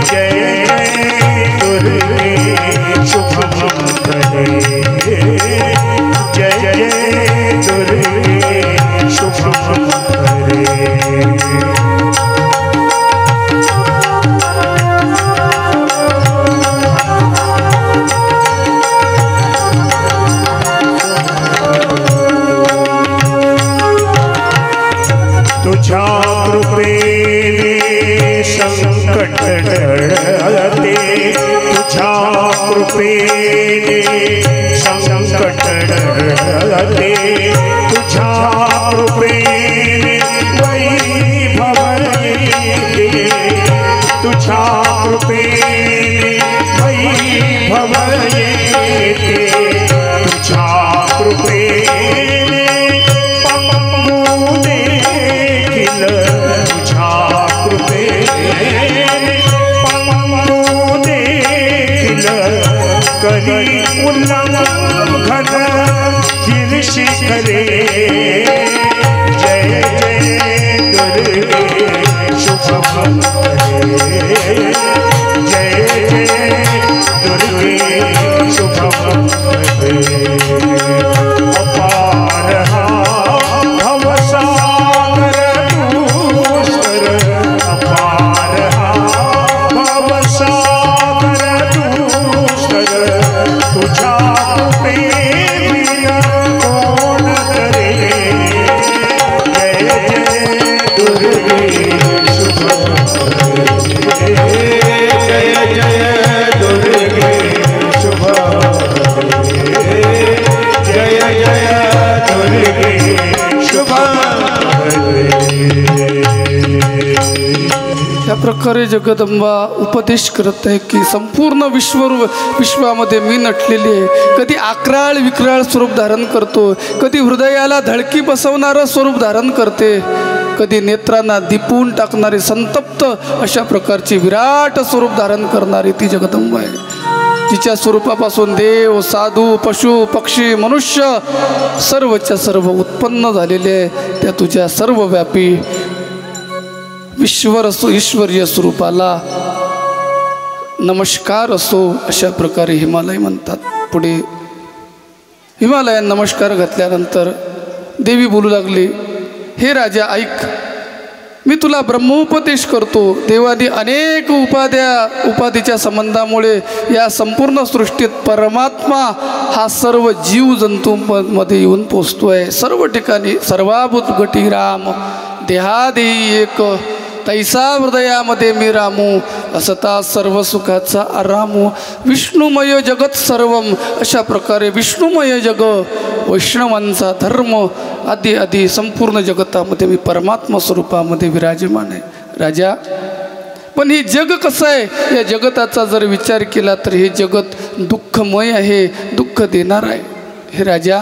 B: जय दुर्गे शुभम करे. जय जय दुर्गे शुभम करे. तुझ्या कृपेने संकट टळते. तुझ्या कृपेने संकट टळते. तुझ्या कृपेने वैभव येते. तुझ्या कृपेने वैभव येते. तुझ्या कृपेने पंगू देखील. तुझ्या कृपेने पंगू देखील कधी उल्लंघन गिरशी करे. जय जय दुर्गे शुभम करे. जय जय दुर्गे शुभम करे. अपार हा भवसागर दुस्तर. अपार हा भवसागर दुस्तर, तुझ्या कृपे विना कोण तरे. जय जय दुर्गे शुभम करे. जय जय दुर्गे शुभम करे. जय जय दुर्गे शुभम करे.
A: या प्रकारे जगदंबा उपदेश करत आहे की संपूर्ण विश्वामध्ये मी नटलेली आहे. कधी अक्राळ विक्राळ स्वरूप धारण करतो, कधी हृदयाला धडकी बसवणारं स्वरूप धारण करते, कधी नेत्रांना दिपून टाकणारी संतप्त अशा प्रकारची विराट स्वरूप धारण करणारी ती जगदंबा आहे. तिच्या स्वरूपापासून देव, साधू, पशु, पक्षी, मनुष्य सर्वच्या सर्व उत्पन्न झालेले आहे. त्या तुझ्या सर्वव्यापी ईश्वरीय स्वरूपाला नमस्कार असो अशा प्रकारे हिमालय म्हणतात. पुढे हिमालयात नमस्कार घातल्यानंतर देवी बोलू लागली, हे राजा ऐक, मी तुला ब्रह्मोपदेश करतो. देवाने अनेक उपाधीच्या संबंधामुळे या संपूर्ण सृष्टीत परमात्मा हा सर्व जीव जंतूंमध्ये येऊन पोचतोय. सर्व ठिकाणी सर्वाभूत गटी राम, देहादेही एक, तैसा हृदयामध्ये मी रामू, असता सर्व सुखाचा आरामू. विष्णुमय जगत सर्वम, अशा प्रकारे विष्णुमय जग, वैष्णवांचा धर्म आदी आदी संपूर्ण जगतामध्ये मी परमात्मा स्वरूपामध्ये विराजमान आहे. राजा, पण हे जग कसं आहे, या जगताचा जर विचार केला तर हे जगत दुःखमय आहे, दुःख देणार आहे. हे राजा,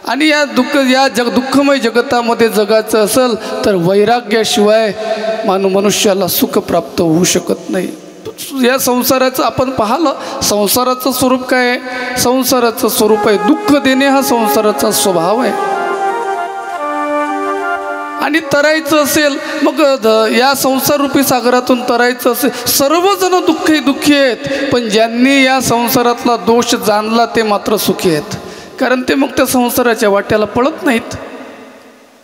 A: आणि या दुःखमय जगतामध्ये जगायचं असेल तर वैराग्याशिवाय मनुष्याला सुख प्राप्त होऊ शकत नाही. या संसाराचं आपण पाहिलं, संसाराचं स्वरूप काय आहे? संसाराचं स्वरूप आहे दुःख देणे, हा संसाराचा स्वभाव आहे. आणि तरायचं असेल मग या संसाररूपी सागरातून तरायचं असेल, सर्वजण दुःखी आहेत, पण ज्यांनी या संसारातला दोष जाणला ते मात्र सुखी आहेत. कारण ते मग त्या संसाराच्या वाट्याला पळत नाहीत.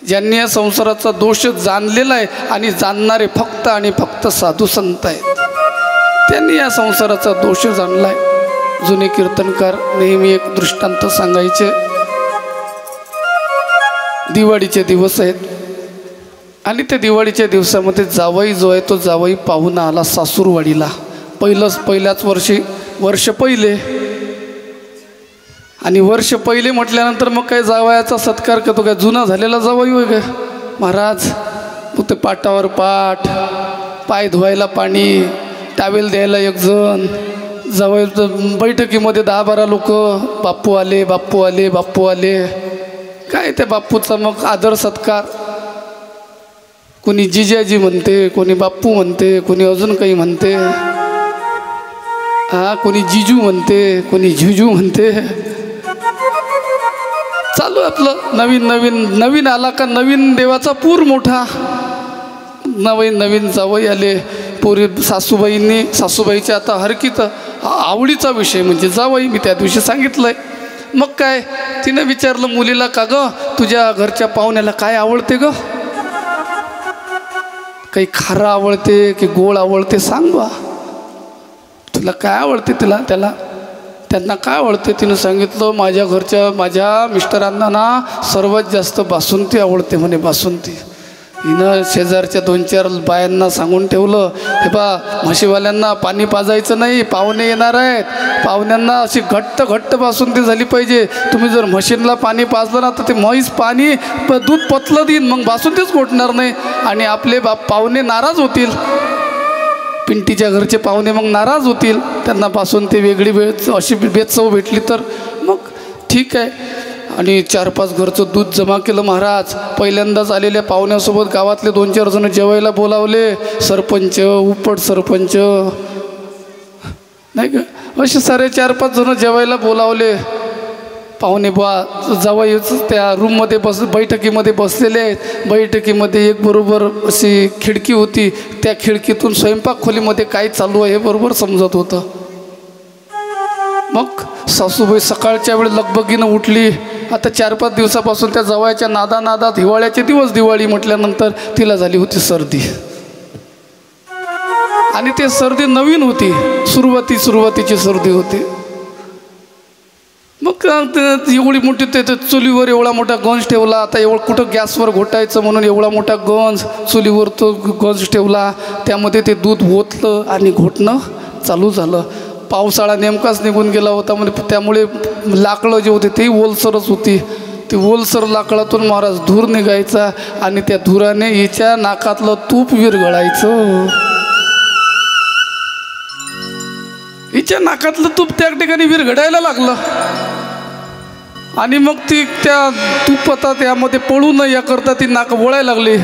A: ज्यांनी या संसाराचा दोष जाणलेला आहे आणि जाणणारे फक्त आणि फक्त साधू संत आहेत, त्यांनी या संसाराचा दोष जाणला आहे. जुने कीर्तनकार नेहमी एक दृष्टांत सांगायचे. दिवाळीचे दिवस आहेत आणि त्या दिवाळीच्या दिवसामध्ये जावई जो आहे तो जावई पाहुणा आला सासूरवाडीला. पहिल्याच वर्ष पहिले, आणि वर्ष पहिले म्हटल्यानंतर मग काय जावयाचा सत्कार करतो, काय जुना झालेला जावई होय काय महाराज. मग ते पाटावर पाठ, पाय धुवायला पाणी, टावेल द्यायला एक जण, जावई बैठकीमध्ये 10-12 लोक, बाप्पू आले बाप्पू आले बाप्पू आले. काय त्या बाप्पूचा मग आदर सत्कार, कोणी जिजाजी म्हणते, कोणी बाप्पू म्हणते, कोणी अजून काही म्हणते, कोणी जिजू म्हणते, कोणी झुजू म्हणते. चालू आपलं नवीन आला का नवीन देवाचा पूर मोठा. नवीन जावई आले, पोरी सासूबाईच्या आता हरकीत आवडीचा विषय म्हणजे जावई. मी त्या दिवशी सांगितलंय. मग काय तिनं विचारलं मुलीला, का ग तुझ्या घरच्या पाहुण्याला काय आवडते ग, काही खारं आवडते की गोड आवडते, सांग बा तुला काय आवडते. त्यांना काय आवडते. तिनं सांगितलं, माझ्या मिस्टरांना ना सर्वात जास्त बासुंदी आवडते म्हणे, बासुंदी. हिनं शेजारच्या 2-4 बायांना सांगून ठेवलं, हे बा म्हशीवाल्यांना पाणी पाजायचं नाही, पाहुणे येणार आहेत, पाहुण्यांना अशी घट्ट बासुंदी झाली पाहिजे. तुम्ही जर म्हशींना पाणी पाजलं ना तर ते म्हैस पाणी दूध पतलं देईन, मग बासुंदीच घोटणार नाही आणि आपले पाहुणे नाराज होतील. पिंटीच्या घरचे पाहुणे मग नाराज होतील, त्यांना बासुंदी वेगळी अशी बेचव भेटली तर मग ठीक आहे. आणि 4-5 घरचं दूध जमा केलं महाराज. पहिल्यांदाच आलेल्या पाहुण्यासोबत गावातले 2-4 जण जेवायला बोलावले. सरपंच, उपसरपंच नाही का, असे सारे 4-5 जण जेवायला बोलावले. पाहुणे जावई त्या रूममध्ये बैठकीमध्ये बसलेले आहेत. बैठकीमध्ये एक बरोबर अशी खिडकी होती, त्या खिडकीतून स्वयंपाक खोलीमध्ये काय चालू आहे हे बरोबर समजत होतं. मग सासूबाई सकाळच्या वेळी लगबगीनं उठली. आता 4-5 दिवसापासून त्या जावयाच्या नादात हिवाळ्याचे दिवस, दिवाळी म्हटल्यानंतर तिला झाली होती सर्दी. आणि ते सर्दी नवीन होती, सुरुवातीची सर्दी होती. मग एवढी मोठी ते चुलीवर एवढा मोठा गंज ठेवला. आता कुठं गॅसवर घोटायचं म्हणून एवढा मोठा गंज चुलीवर तो गंज ठेवला. त्यामध्ये ते दूध ओतलं आणि घोटणं चालू झालं. पावसाळा नेमकाच निघून गेला होता, म्हणजे त्यामुळे लाकडं जे होते तेही ओलसरच होती. ती ओलसर लाकडातून महाराज धूर निघायचा आणि त्या धुराने हिच्या नाकातलं तूप विरघळायचं. हिच्या नाकातलं तूप त्या ठिकाणी विरघडायला लागलं आणि मग ती त्या तुपाता त्यामध्ये पळू नये याकरता ती नाक वळायला लागली.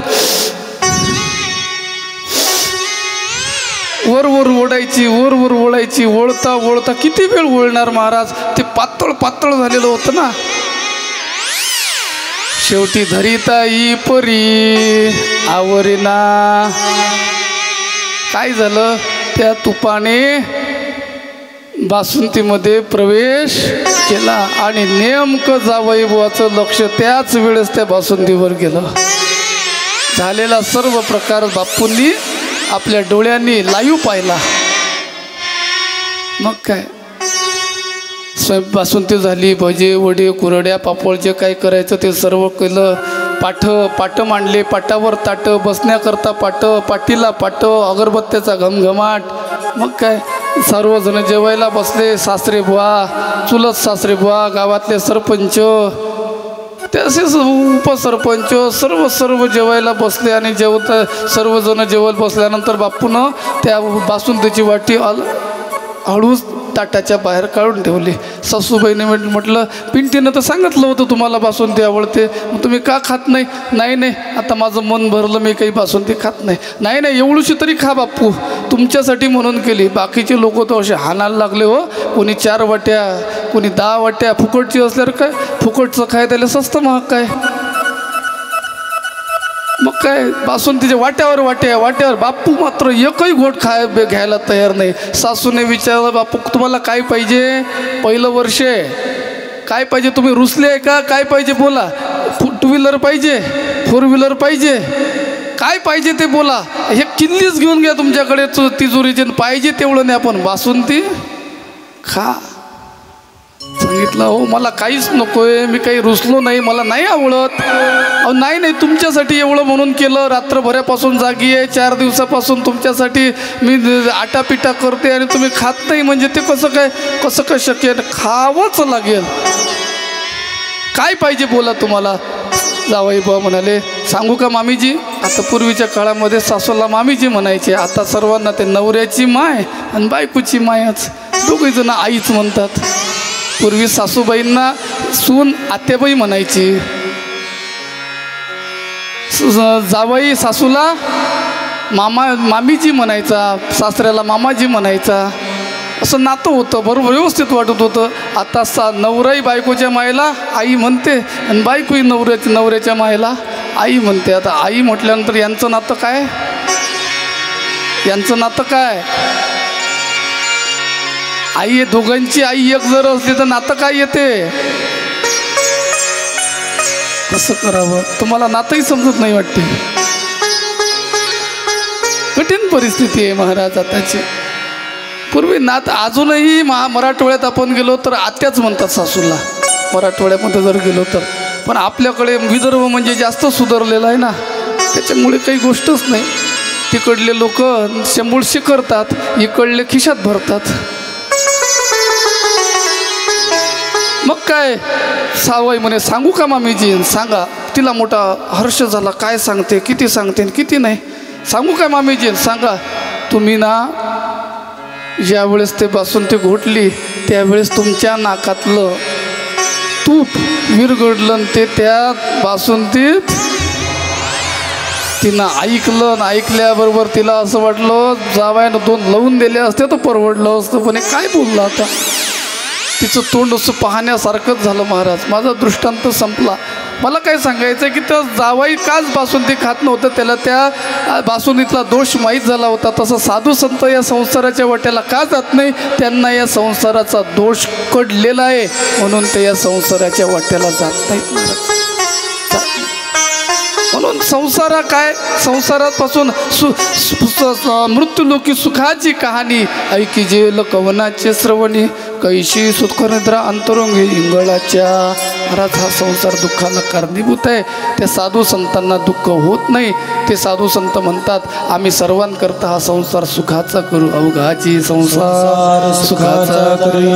A: वर ओढायची, वळता किती वेळ वळणार महाराज. ते पातळ झालेलं होतं ना. शेवटी धरिताई परी आवरीना. काय झालं, त्या तुपाने बासुंदीमध्ये प्रवेश केला आणि नेमकं जावई बुवाचं लक्ष त्याच वेळेस त्या बासुंदीवर गेलं. झालेला सर्व प्रकार बाप्पूंनी आपल्या डोळ्यांनी लाईव्ह पाहिला. मग काय बासुंदी झाली, भजे वडे कुरड्या पापड जे काय करायचं ते सर्व केलं. पाट मांडले, पाटावर ताट, बसण्याकरता पाटीला पाट, अगरबत्त्याचा घमघमाट. मग काय सर्वजण जेवायला बसले. सासरे बुवा, चुलत सासरे बुवा, गावातले सरपंच, ते असेच उपसरपंच सर्व जेवायला बसले. आणि सर्वजण जेवायला बसल्यानंतर बापूनं त्या बासुंदीची वाटी हळूच ताटाच्या बाहेर काढून ठेवली. सासूबाईने म्हटलं, पिंटीनं तर सांगितलं होतं तुम्हाला बासुंदी आवडते, मग तुम्ही का खात नाही. नाही, आता माझं मन भरलं, मी काही बासुंदी खात नाही. नाही, एवढीशी तरी खा बाप्पू, तुमच्यासाठी म्हणून केली. बाकीचे लोक तर असे हाणायला लागले हो. कोणी 4 वाट्या, कोणी 10 वाट्या. फुकटची असल्यावर काय, फुकटचं खाय त्याला स्वस्त महाग काय. मग काय बासुंदीच्या वाट्यावर बाप्पू मात्र एकही घोट घ्यायला तयार नाही. सासूने विचारलं, बापू तुम्हाला काय पाहिजे. पहिलं वर्ष आहे, काय पाहिजे? तुम्ही रुसले आहे का? काय पाहिजे बोला. 2 व्हीलर पाहिजे, 4 व्हीलर पाहिजे, काय पाहिजे ते बोला. हे किल्लीच घेऊन घ्या तुमच्याकडे तिजोरीचे, पाहिजे तेवढं नाही. आपण बासुंदी खा. सांगितलं हो मला काहीच नकोय, मी काही रुसलो नाही, मला नाही आवडत. अहो नाही तुमच्यासाठी एवढं म्हणून केलं, रात्रभरापासून जागी आहे, 4 दिवसापासून तुमच्यासाठी मी आटापिटा करते आणि तुम्ही खात नाही म्हणजे ते कसं काय शक्य? खावंच लागेल. काय पाहिजे बोला तुम्हाला. जावई बुवा म्हणाले, सांगू का मामीजी? आता पूर्वीच्या काळामध्ये सासूला मामीजी म्हणायचे, आता सर्वांना ते नवऱ्याची माय आणि बायकोची मायच, दोघे जण आईच म्हणतात. पूर्वी सासूबाईंना सून आत्याबाई म्हणायची, जावई सासूला मामीजी म्हणायचा, सासऱ्याला मामाजी म्हणायचा. असं नातं होतं, बरोबर व्यवस्थित वाटत होतं. आता नवराही बायकोच्या मायला आई म्हणते आणि बायकोही नवऱ्याच्या मायला आई म्हणते. आता आई म्हटल्यानंतर यांचं नातं काय? आई दोघांची आई एक जर असली तर नातं काय येते? कसं करावं? तुम्हाला नातंही समजत नाही वाटते. कठीण परिस्थिती आहे महाराज आताची. पूर्वी नात अजूनही मराठवाड्यात आपण गेलो तर आत्याच म्हणतात सासूला, मराठवाड्यामध्ये जर गेलो तर. पण आपल्याकडे विदर्भ म्हणजे जास्त सुधारलेला आहे ना, त्याच्यामुळे काही गोष्टच नाही. तिकडले लोक शंभूळशी करतात, इकडले खिशात भरतात. मग काय सावई म्हणे, सांगू का मामीजी? सांगा. तिला मोठा हर्ष झाला, काय सांगते, किती सांगते किती नाही. सांगू का मामीजी? सांगा. तुम्ही ना ज्यावेळेस ते बासुंदी घोटली त्यावेळेस तुमच्या नाकातलं तूप विरघडलं, ते त्या बासुंदीत तिनं ऐकलं. ऐकल्याबरोबर तिला असं वाटलं जावयानं 2 लावून दिले असते तर परवडलं असतं. पण काय बोललं आता? तिचं तोंड असं पाहण्यासारखंच झालं. महाराज माझा दृष्टांत संपला. मला काय सांगायचं की त्या जावाई काच बासुंदी खात नव्हतं, त्याला त्या बासुंदीतला दोष माहीत झाला होता. तसं साधू संत या संसाराच्या वाट्याला का जात नाही? त्यांना या संसाराचा दोष कळलेला आहे म्हणून ते या संसाराच्या वाट्याला जात नाहीत महाराज. म्हणून संसारापासून मृत्यूलोकी सुखाची कहाणी ऐकी जेल कवनाचे श्रवणी, कैशी सुखनिद्रा अंतरंगी इंगळाच्या. महाराज हा संसार दुःखाला कारणीभूत आहे. त्या साधू संतांना दुःख होत नाही. ते साधू संत म्हणतात आम्ही सर्वांकरता हा संसार सुखाचा करू, अवघाची संसार सुखाचा करी,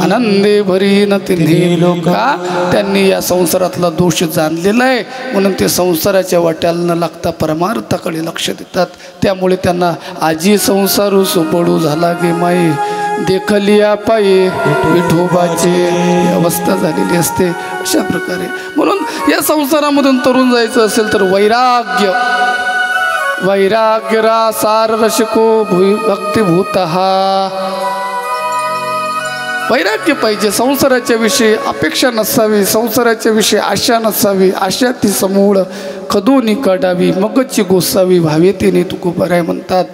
A: आनंदे भरी न तिन्ही लोका. त्यांनी या संसारातला दोष जाणलेला आहे म्हणून ते संसाराच्या वाट्याला न लागता परमार्थाकडे लक्ष देतात. त्यामुळे त्यांना आजी संसारू सोपडू झाला गे माई, देखलिया पायी विठोबाची अवस्था झालेली असते. अशा प्रकारे म्हणून या संसारामधून तरुण जायचं असेल तर वैराग्य सार रसिको भक्तिभूत. वैराग्य पाहिजे. संसाराच्या विषयी अपेक्षा नसावी, संसाराच्या विषयी आशा नसावी. आशा ती समूळ खदूनी काढावी, मगची गोसावी भावे तिने तुकोबाराय म्हणतात.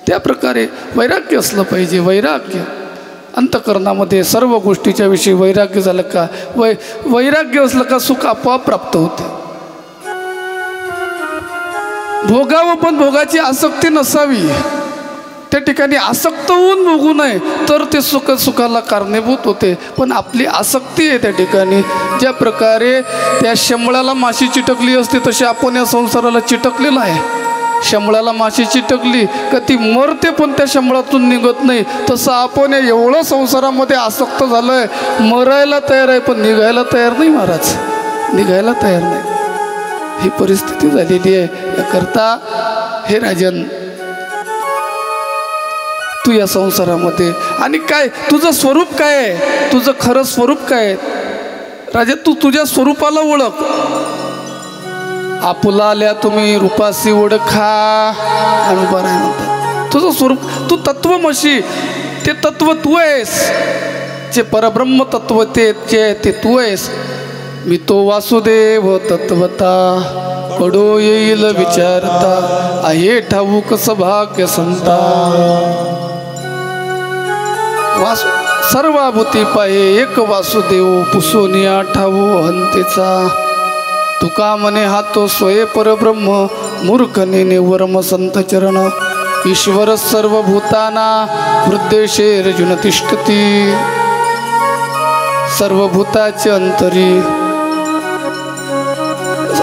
A: त्या प्रकारे वैराग्य असलं पाहिजे. वैराग्य अंतःकरणामध्ये सर्व गोष्टीच्या विषयी वैराग्य झालं का, वैराग्य असलं का सुख आपोआप प्राप्त होते. भोगावं पण भोगाची आसक्ती नसावी. त्या ठिकाणी आसक्त होऊन भोगू नये तर ते सुखाला कारणीभूत होते. पण आपली आसक्ती आहे त्या ठिकाणी. ज्या प्रकारे त्या शंभळाला माशी चिटकली असते तशी आपण या संसाराला चिटकलेला आहे. शंभळाला माशी चिटकली का ती मरते पण त्या शंभळातून निघत नाही. तसं आपण एवढं संसारामध्ये आसक्त झालं आहे, मरायला तयार आहे पण निघायला तयार नाही महाराज, निघायला तयार नाही. ही परिस्थिती झालेली आहे. याकरता हे राजन तू या संसारामध्ये आणि काय तुझं स्वरूप काय आहे, तुझं खरं स्वरूप काय आहे राजा, तू तुझ्या स्वरूपाला ओळख. आपुला आल्या तुम्ही रूपासी ओळखा आणि उभा राहा म्हणतात. तुझं स्वरूप तू तत्वमशी, ते तत्व तू आहेस. जे परब्रह्म तत्व ते तू आहेस. मी तो वासुदेव तत्वता कडो येईल विचारता, आहे ठाऊक सभाग्य संता. सर्वाभूती पाहे एक वासुदेव पुसोनिया ठावो हंतेचा तुका मने हातो स्वये परब्रह्म मूर्खने निवर्म संत चरण ईश्वर सर्वभूताना हृदयेशे अर्जुन तिष्ठती सर्वभूताचे अंतरी.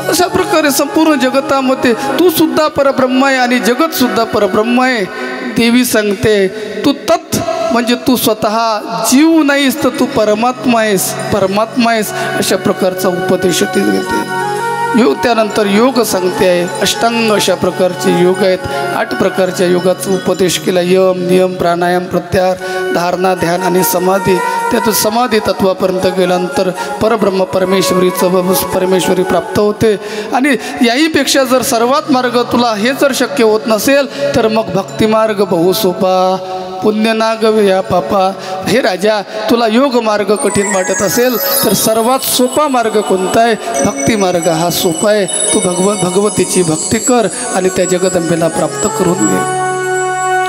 A: अशा प्रकारे संपूर्ण जगतामध्ये तू सुद्धा परब्रह्म आहे आणि जगत सुद्धा परब्रह्म आहे. देवी सांगते तू तत् म्हणजे तू स्वतः जीव नाहीस तर तू परमात्मा आहेस अशा प्रकारचा उपदेश ती देते. योग त्यानंतर योग सांगते आहे. अष्टांग अशा प्रकारचे योग आहेत. 8 प्रकारच्या योगाचा उपदेश केला. यम नियम प्राणायाम प्रत्याहार धारणा ध्यान आणि समाधी. त्यातून समाधी तत्वापर्यंत गेल्यानंतर परब्रह्म परमेश्वरी प्राप्त होते. आणि याहीपेक्षा जर सर्वात मार्ग तुला हे जर शक्य होत नसेल तर मग भक्तिमार्ग बहु सोपा पुण्य नागवे या पापा. हे राजा तुला योग मार्ग कठीण वाटत असेल तर सर्वात सोपा मार्ग कोणता आहे? भक्ती मार्ग हा सोपा आहे. तू भगवतीची भक्ती कर आणि त्या जगदंबेला प्राप्त करून घे.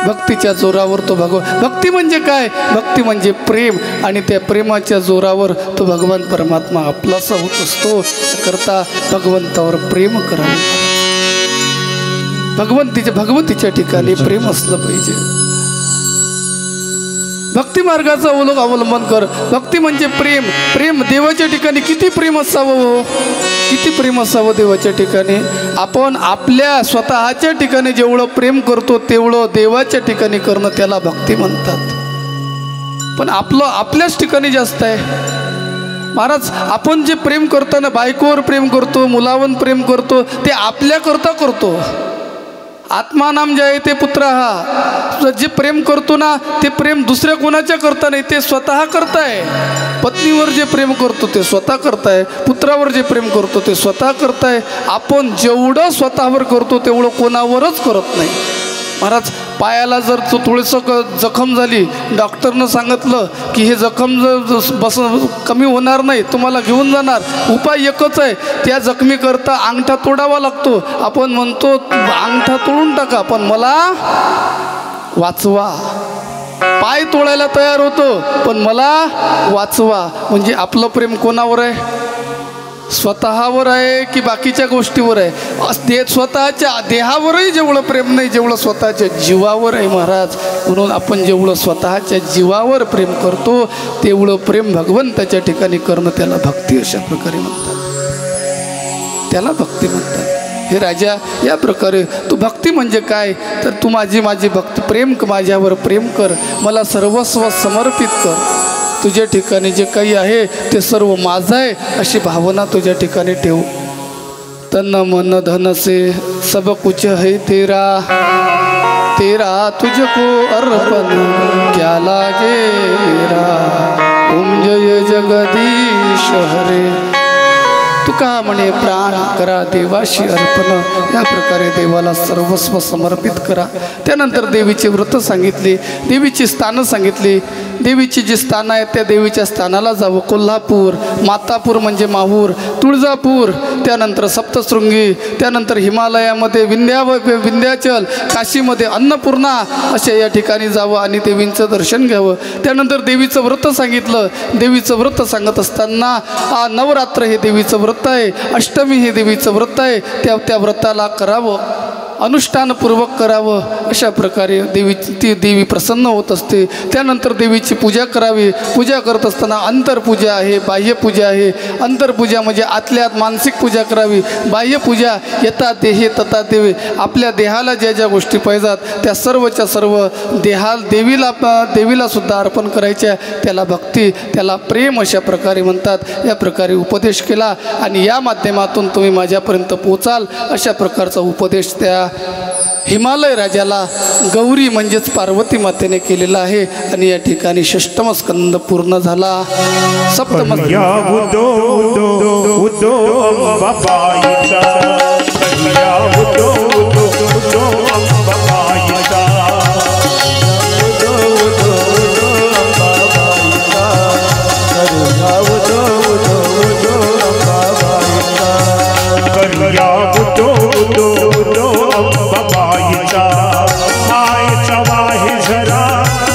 A: भक्तीच्या जोरावर तो भक्ती म्हणजे काय? भक्ती म्हणजे प्रेम आणि त्या प्रेमाच्या जोरावर तो भगवान परमात्मा आपलासा होत असतो. करता भगवंतावर प्रेम करावं. भगवतीच्या ठिकाणी प्रेम असलं पाहिजे. भक्ती मार्गाचा अवलंबन कर. भक्ती म्हणजे प्रेम देवाच्या ठिकाणी किती प्रेम असावं किती प्रेम असावं देवाच्या ठिकाणी. आपण आपल्या स्वतःच्या ठिकाणी जेवढं प्रेम करतो तेवढं देवाच्या ठिकाणी करणं त्याला भक्ती म्हणतात. पण आपल्याच ठिकाणी जास्त आहे महाराज. आपण जे प्रेम करताना बायकोवर प्रेम करतो मुलावर प्रेम करतो ते आपल्याकरता करतो. आत्मानाम जाये ते पुत्र हा. जे प्रेम करतो ना ते प्रेम दुसऱ्या कोणाच्या करता नाही ते स्वतः करताय. पत्नीवर जे प्रेम करतो ते स्वतः करताय. पुत्रावर जे प्रेम करतो ते स्वतः करताय. आपण जेवढं स्वतःवर करतो तेवढं कोणावरच करत नाही महाराज. पायाला जर थोडंसं जखम झाली डॉक्टरनं सांगितलं की हे जखम जर कमी होणार नाही तुम्हाला घेऊन जाणार. उपाय एकच आहे. त्या जखमीकरता अंगठा तोडावा लागतो. आपण म्हणतो अंगठा तोडून टाका पण मला वाचवा. पाय तोडायला तयार होतो पण मला वाचवा. म्हणजे आपलं प्रेम कोणावर आहे? स्वतःवर आहे की बाकीच्या गोष्टीवर आहे? स्वतःच्या देहावरही जेवढं प्रेम नाही जेवढं स्वतःच्या जीवावर आहे महाराज. म्हणून आपण जेवढं स्वतःच्या जीवावर प्रेम करतो तेवढं प्रेम भगवंताच्या ठिकाणी करणं त्याला भक्ती अशा प्रकारे म्हणतात. त्याला भक्ती म्हणतात. हे राजा या प्रकारे तू भक्ती म्हणजे काय तर तू माझी भक्ती प्रेम माझ्यावर प्रेम कर. मला सर्वस्व समर्पित कर. तुझ्या ठिकाणी जे काही आहे ते सर्व माझं आहे अशी भावना तुझ्या ठिकाणी ठेव. तन मन धन से सब कुछ है तेरा तुझको अर्पण क्या लागेरा. ओम जय जगदीश हरे. तुका म्हणे प्राण करा देवाशी अर्पण. या प्रकारे देवाला सर्वस्व समर्पित करा. त्यानंतर देवीची व्रत सांगितली. देवीची स्थानं सांगितली. देवीची जी स्थानं आहेत त्या देवीच्या स्थानाला जावं. कोल्हापूर मातापूर म्हणजे माहूर तुळजापूर त्यानंतर सप्तशृंगी त्यानंतर हिमालयामध्ये विंध्याचल काशीमध्ये अन्नपूर्णा अशा या ठिकाणी जावं आणि देवींचं दर्शन घ्यावं. त्यानंतर देवीचं व्रत सांगितलं. देवीचं व्रत सांगत असताना नवरात्र हे देवीचं व्रत आहे. अष्टमी हे देवीचं व्रत आहे. त्या व्रताला करावं अनुष्ठानपूर्वक करावं. अशा प्रकारे ती देवी प्रसन्न होत असते. त्यानंतर देवीची पूजा करावी. पूजा करत असताना अंतरपूजा आहे बाह्यपूजा आहे. अंतरपूजा म्हणजे आतल्यात मानसिक पूजा करावी. बाह्यपूजा यथा देहे तथा देवे. आपल्या देहाला ज्या ज्या गोष्टी पाहिजेत त्या सर्वच्या सर्व देवीला सुद्धा अर्पण करायच्या. त्याला भक्ती त्याला प्रेम अशा प्रकारे म्हणतात. या प्रकारे उपदेश केला आणि या माध्यमातून तुम्ही माझ्यापर्यंत पोचाल अशा प्रकारचा उपदेश त्या हिमालय राजाला गौरी म्हणजेच पार्वती मातेने केलेला आहे. आणि या ठिकाणी षष्टम स्कंद पूर्ण झाला. सप्तम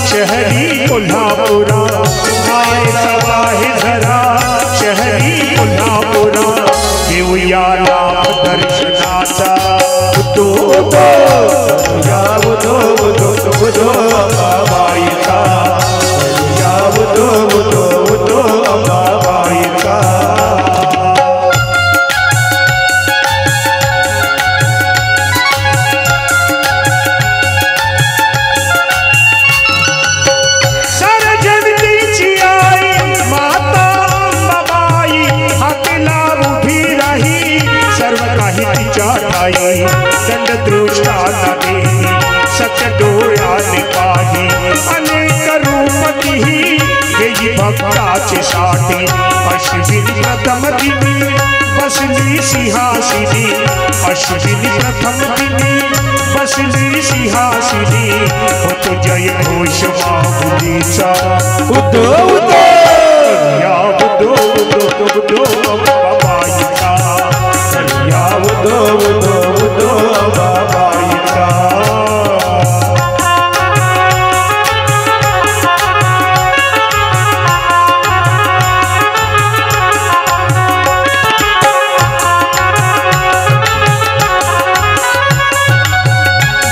B: शहरी कोल्हापुरा
C: उदो उदो करूया उदो उदो उदो अंबाबाईचा करूया उदो उदो उदो अंबाबाईचा
B: दंडदृष्टा देवी सत्य डोळ्याने पाही अनेक रूपती येई भक्ताचे साठी अश्विनी प्रथम दिनी बसली सिंहासिनी अश्विनी प्रथम दिनी बसली सिंहासिनी होतो जय घोष माहुलीचा
C: उदो उदो
B: या उदो उदो उदो अंबाबाईचा या उदो उदो उदो अंबाबाईचा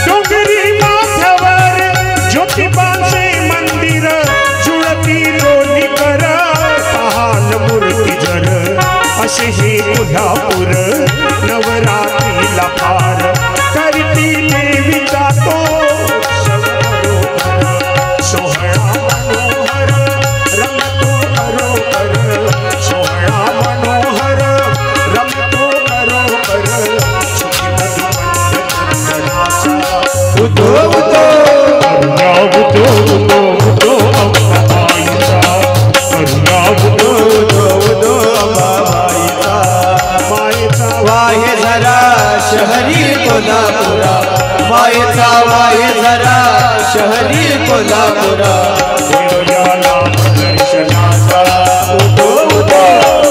B: डोंगरी माथ्यावर ज्योतिबाचे मंदिर जुळती दोन्ही कर पाहाल मूर्ती जर असे हे कोल्हापूर नवरात्रीला फार करती देवीचा तो सोहळा मनोहर रमतो बरोबर सोहळा मनोहर रमतो बरोबर
C: उदो उदो
B: करुणा उदो उदो उदो अंबाबाईचा करुणा उदो
C: उदो उदो अंबाबाईचा
B: मायेचा
C: वाहे जरा शहरी कोल्हापुरा मायेचा वाहे जरा शहरी कोल्हापुरा
B: देवयाला दर्शनाचा
C: उदो उदो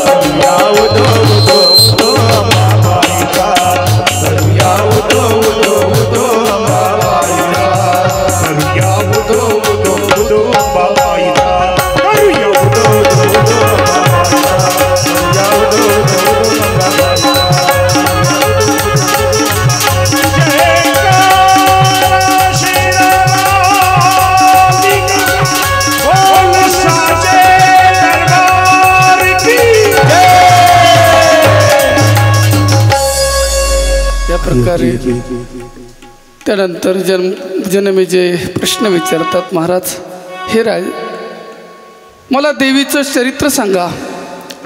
C: करूया उदो उदो उदो अंबाबाईचा करूया उदो उदो उदो अंबाबाईचा
B: करुया उदो उदो उदो अंबाबाईचा करुया उदो उदो उदो
C: करूया उदो उदो उदो अंबाबाईचा
B: बोल साचे दरबार की
A: या प्रकारे त्यानंतर जनमेजय प्रश्न विचारतात, महाराज हे राज मला देवीचं चरित्र सांगा.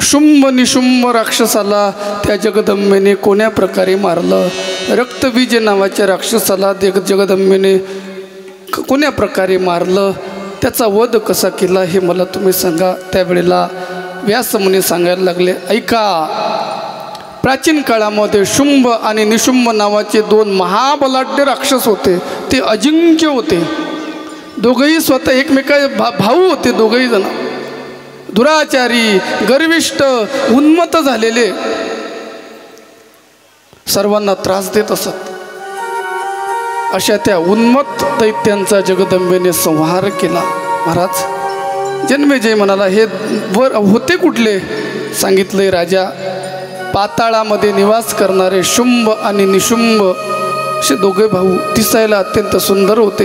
A: शुंभ निशुंभ राक्षसाला त्या जगदंबेने कोण्या प्रकारे मारलं? रक्तबीज नावाच्या राक्षसाला जगदंबेने कोण्या प्रकारे मारलं? त्याचा वध कसा केला हे मला तुम्ही सांगा. त्यावेळेला व्यासमुनी सांगायला लागले, ऐका, प्राचीन काळामध्ये शुंभ आणि निशुंभ नावाचे दोन महाबलाढ्य राक्षस होते. ते अजिंक्य होते. दोघंही स्वतः एकमेका भाऊ होते. दोघंही जण दुराचारी, गर्विष्ठ, उन्मत्त झालेले, सर्वांना त्रास देत असत. अशा त्या उन्मत्त दैत्यांचा जगदंबेने संहार केला. महाराज जन्मेजय म्हणाला, हे वर होते कुठले? सांगितले, राजा पाताळामध्ये निवास करणारे शुंभ आणि निशुंभ असे दोघे भाऊ दिसायला अत्यंत सुंदर होते.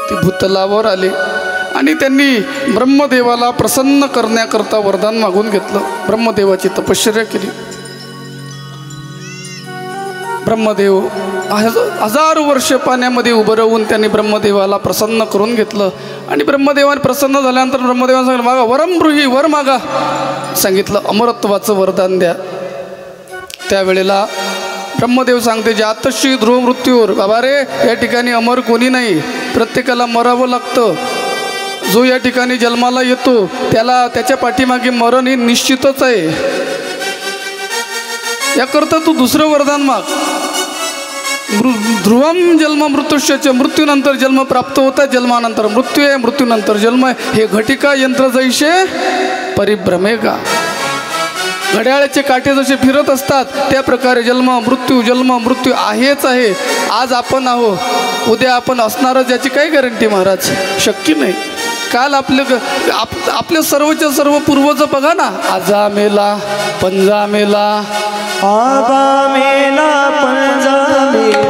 A: ते भूतलावर आले आणि त्यांनी ब्रह्मदेवाला प्रसन्न करण्याकरता वरदान मागून घेतलं. ब्रह्मदेवाची तपश्चर्या केली. ब्रह्मदेव हजारो वर्ष पाण्यामध्ये उभं राहून त्यांनी ब्रह्मदेवाला प्रसन्न करून घेतलं. आणि ब्रह्मदेवाने प्रसन्न झाल्यानंतर ब्रह्मदेवाने सांगितलं, मागा वरम ब्रूही, वर मागा. सांगितलं, अमरत्वाचं वरदान द्या. त्यावेळेला ब्रह्मदेव सांगते, जातश्री ध्रुव मृत्यूवर. बाबा रे, या ठिकाणी अमर कोणी नाही, प्रत्येकाला मरावं लागतं. जो या ठिकाणी जन्माला येतो त्याला त्याच्या पाठीमागे मरण हे निश्चितच आहे. याकरता तू दुसरं वरदान माग. ध्रुवम जन्म मृत्यूश्च, मृत्यूनंतर जन्म प्राप्त होता, जन्मानंतर मृत्यू आहे, मृत्यूनंतर जन्म आहे. हे घटिका यंत्र जैसे परिभ्रमे का. घड्याळाचे काटे जसे फिरत असतात त्या प्रकारे जन्म मृत्यू आहेच आहे. आज आपण आहो, उद्या आपण असणारच याची काही गॅरंटी महाराज, शक्य नाही. काल आपले सर्वच्या सर्व पूर्वज बघा ना, आजा मेला, पंजा मेला,
C: आबा मेला, पंजा मेला,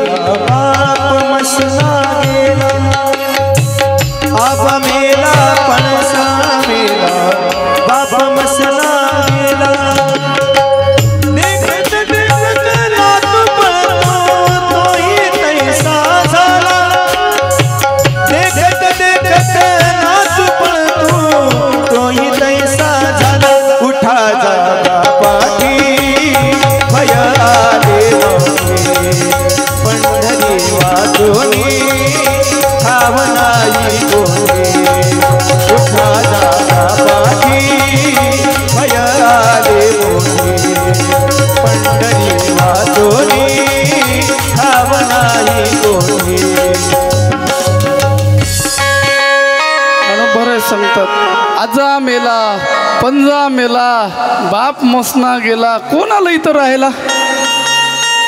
A: पंजा मेला, बाप मसना गेला, कोण आलं इथं राहायला?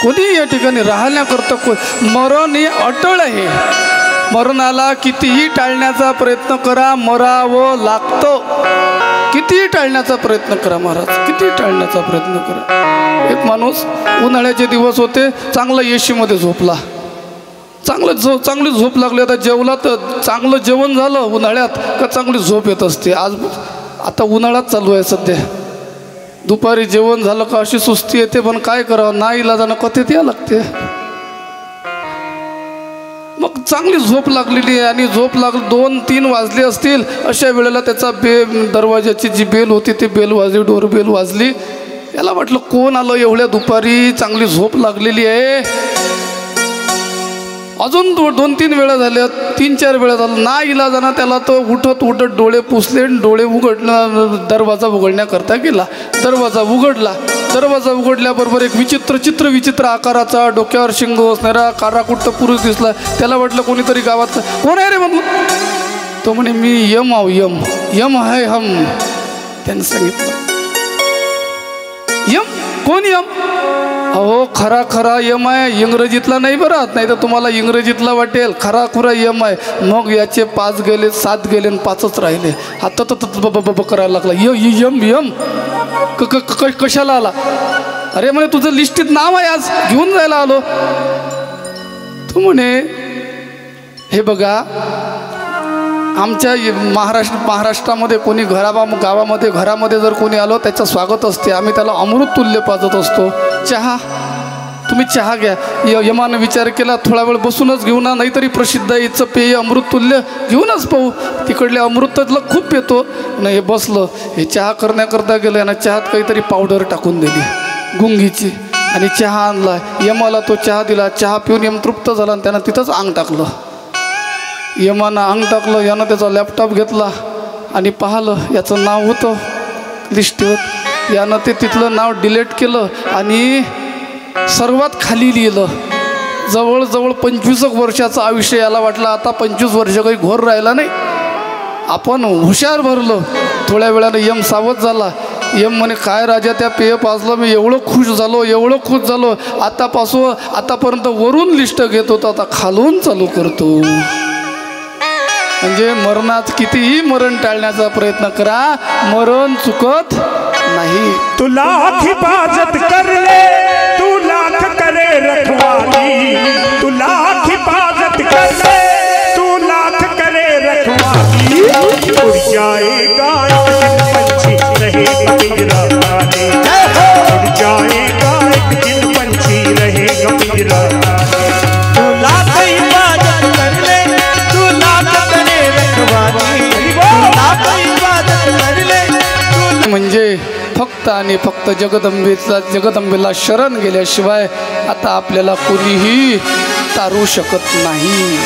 A: कोणी या ठिकाणी राहण्याकरता मरण हे अटळ आहे. मरणाला कितीही टाळण्याचा प्रयत्न करा, मरावं लागतं. कितीही टाळण्याचा प्रयत्न करा महाराज, कितीही टाळण्याचा प्रयत्न करा. एक माणूस उन्हाळ्याचे दिवस होते, चांगला एशीमध्ये झोपला, चांगली झोप लागली. आता जेवला तर चांगलं जेवण झालं उन्हाळ्यात का चांगली झोप येत असते. आता उन्हाळ्यात चालू आहे सध्या. दुपारी जेवण झालं का अशी सुस्ती येते, पण काय करावं, नाईलाजानं कथेत या लागते. मग चांगली झोप लागलेली आहे आणि झोप लागली 2-3 वाजले असतील. अशा वेळेला त्याचा दरवाजाची जी बेल होती ती बेल वाजली, डोरबेल वाजली. याला वाटलं कोण आलं एवढ्या दुपारी, चांगली झोप लागलेली आहे. अजून 2-3 वेळा झाल्या, 3-4 वेळा झालं. ना इलाजानं त्याला तो उठत डोळे पुसले, डोळे उघडणं, दरवाजा उघडण्याकरता गेला. दरवाजा उघडल्याबरोबर एक विचित्र आकाराचा, डोक्यावर शिंग असणारा काराकुट्ट पुरुष दिसला. त्याला वाटलं कोणीतरी गावात. कोण आहे रे म्हणून? तो म्हणे मी यम आहो, यम आहे हम. त्यानं सांगितलं यम कोण? यम अहो खरा यम आहे, इंग्रजीतला नाही बरं, नाही तर तुम्हाला इंग्रजीतला वाटेल. खरा यम आहे. मग याचे 5 गेले, 7 गेले आणि 5च राहिले. आता तर करायला लागला. यम कशाला आला? अरे म्हणे तुझं लिस्टीत नाव आहे, आज घेऊन जायला आलो. तू म्हणे हे बघा, आमच्या महाराष्ट्रामध्ये कोणी गावामध्ये घरामध्ये जर कोणी आलो त्याचं स्वागत असते. आम्ही त्याला अमृत तुल्य पाजत असतो. चहा, तुम्ही चहा घ्या. यमानं विचार केला, थोडा वेळ बसूनच घेऊ ना, नाहीतरी प्रसिद्ध आहे हिचं पेय अमृत तुल्य, घेऊनच पाहू. तिकडल्या अमृतातलं खूप येतो. नाही, हे बसलं, हे चहा करण्याकरता गेलं. यानं चहात काहीतरी पावडर टाकून दिली गुंगीची आणि चहा आणला. यमाला तो चहा दिला. चहा पिऊन यम तृप्त झाला आणि त्यानं तिथंच अंग टाकलं. यमानं अंग टाकलं. यानं त्याचा लॅपटॉप घेतला आणि पाहिलं, याचं नाव होतं लिस्टवर. यानं ते तिथलं नाव डिलीट केलं आणि सर्वात खाली लिहिलं. जवळजवळ 25 वर्षाचं आयुष्य. याला वाटलं आता 25 वर्ष काही घोर राहिला नाही, आपण हुशार भरलो. थोड्या वेळानं यम सावध झाला. यम म्हणे काय राजा, त्या पेय पाजलं मी, एवढं खुश झालो. आतापर्यंत वरून लिस्ट घेत होता, आता खालून चालू करतो. म्हणजे मरणात कितीही मरण टाळण्याचा प्रयत्न करा, मरण चुकत नाही.
B: तू लाख हिफाजत कर ले, तू लाख करे रखवाली. तू लाख हिफाजत कर ले, तू लाख करे रखवाली. उड़ जाएगा एक दिन पंछी रहेगा मेरा रानी. उड़ जाएगा एक दिन पंछी रहेगा मेरा रानी.
C: तू लाख हिफाजत कर ले, तू लाख करे रखवाली. तू लाख हिफाजत कर ले.
A: म्हणजे फक्त आणि फक्त जगदंबेला शरण गेल्याशिवाय आता आपल्याला कोणीही तारू शकत नाही.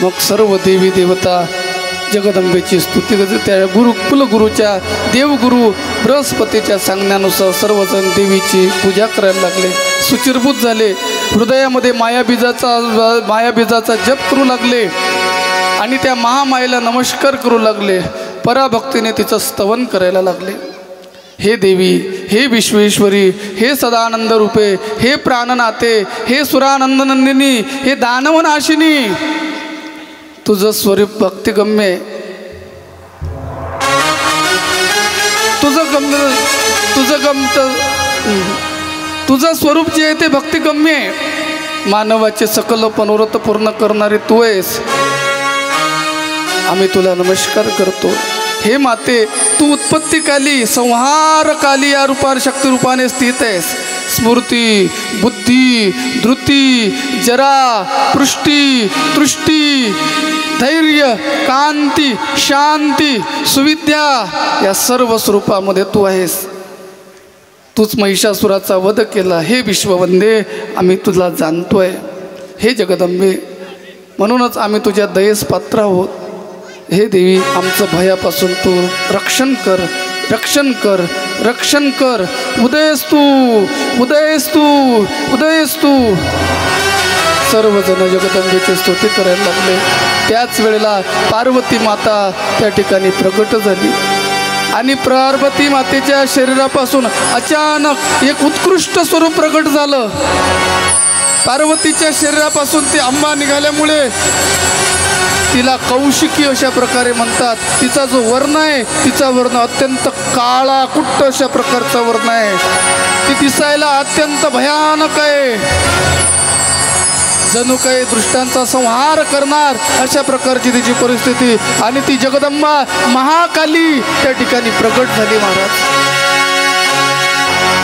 A: मग सर्व देवी देवता जगदंबेची स्तुती करते. त्या कुलगुरूच्या देवगुरु बृहस्पतीच्या सांगण्यानुसार सर्वजण देवीची पूजा करायला लागले. सुचिरभूत झाले. हृदयामध्ये मायाबीजाचा जप करू लागले आणि त्या महामायेला नमस्कार करू लागले. पराभक्तीने तिचं स्तवन करायला लागले. हे देवी, हे विश्वेश्वरी, हे सदानंद रूपे, हे प्राणनाथे, हे सुरानंदनंदिनी, हे दानवनाशिनी, तुझं स्वरूप भक्तिगम्य. तुझं स्वरूप जे आहे ते भक्तिगम्य आहे. मानवाचे सकल मनोरथ पूर्ण करणारे तू आहेस. आम्ही तुला नमस्कार करतो. हे माते, तू उत्पत्तीकाली, संहारकाली या रूपाने शक्ती रूपाने स्थित आहेस. स्मृती, बुद्धी, धृती, जरा, पृष्टी, तृष्टी, धैर्य, कांती, शांती, सुविद्या या सर्व स्वरूपामध्ये तू आहेस. तूच महिषासुराचा वध केला. हे विश्ववंदे, आम्ही तुला जाणतोय. हे जगदंबे, म्हणूनच आम्ही तुझ्या दयेस पात्र आहोत. हे देवी, आमचं भयापासून तू रक्षण कर. उदयस तू. सर्वजण जगदंबेची स्तुती करायला लागले. त्याच वेळेला पार्वती माता त्या ठिकाणी प्रगट झाली आणि पार्वती मातेच्या शरीरापासून अचानक एक उत्कृष्ट स्वरूप प्रकट झालं. पार्वतीच्या शरीरापासून ती अंबा निघाल्यामुळे तिला कौशिकी अशा प्रकारे म्हणतात. तिचा जो वर्ण आहे, तिचा वर्ण अत्यंत काळा कुट्ट अशा प्रकारचा वर्ण आहे. ती दिसायला अत्यंत भयानक आहे, जणू काही दृष्टांचा संहार करणार अशा प्रकारची तिची परिस्थिती. आणि ती जगदंबा महाकाली त्या ठिकाणी प्रकट झाली महाराज.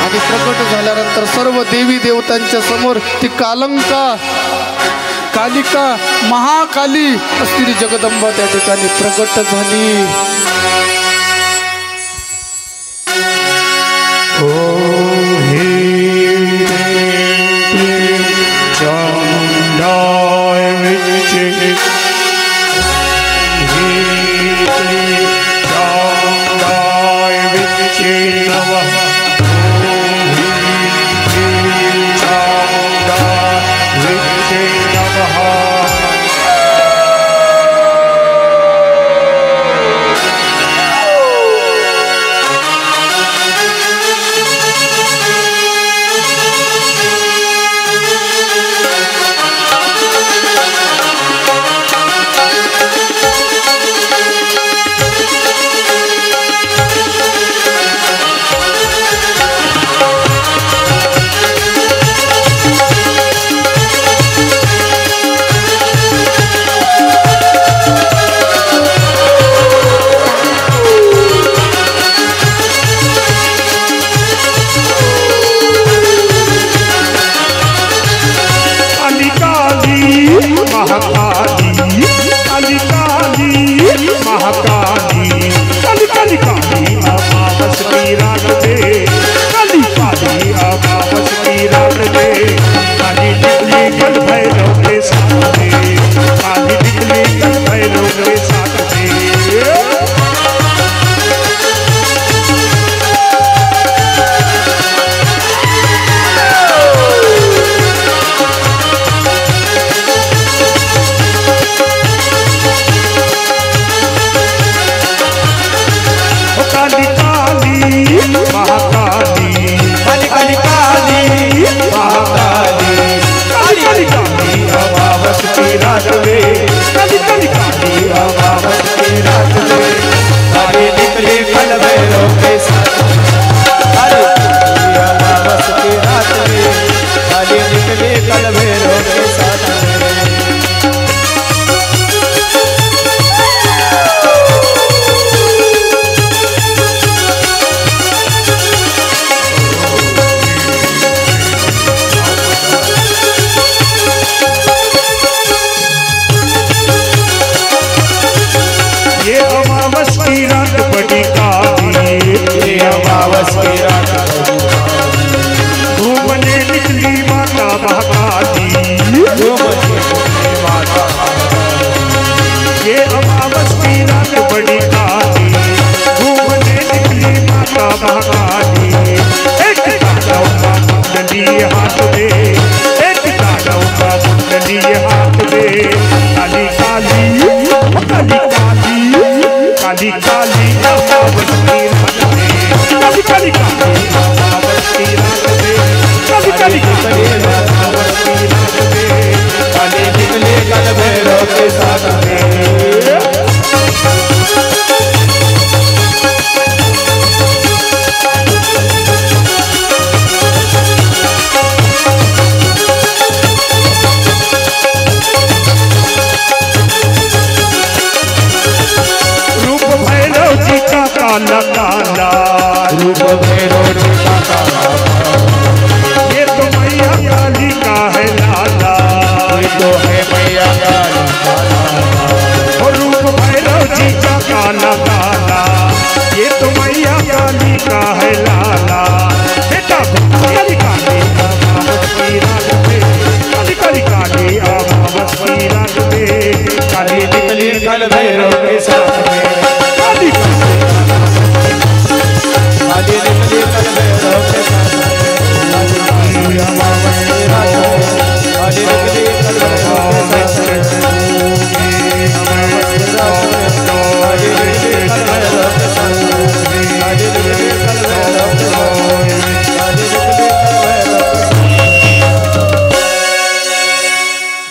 A: आणि प्रकट झाल्यानंतर सर्व देवी देवतांच्या समोर ती कालिका महाकाली असलेली जगदंबा त्या ठिकाणी प्रकट झाली.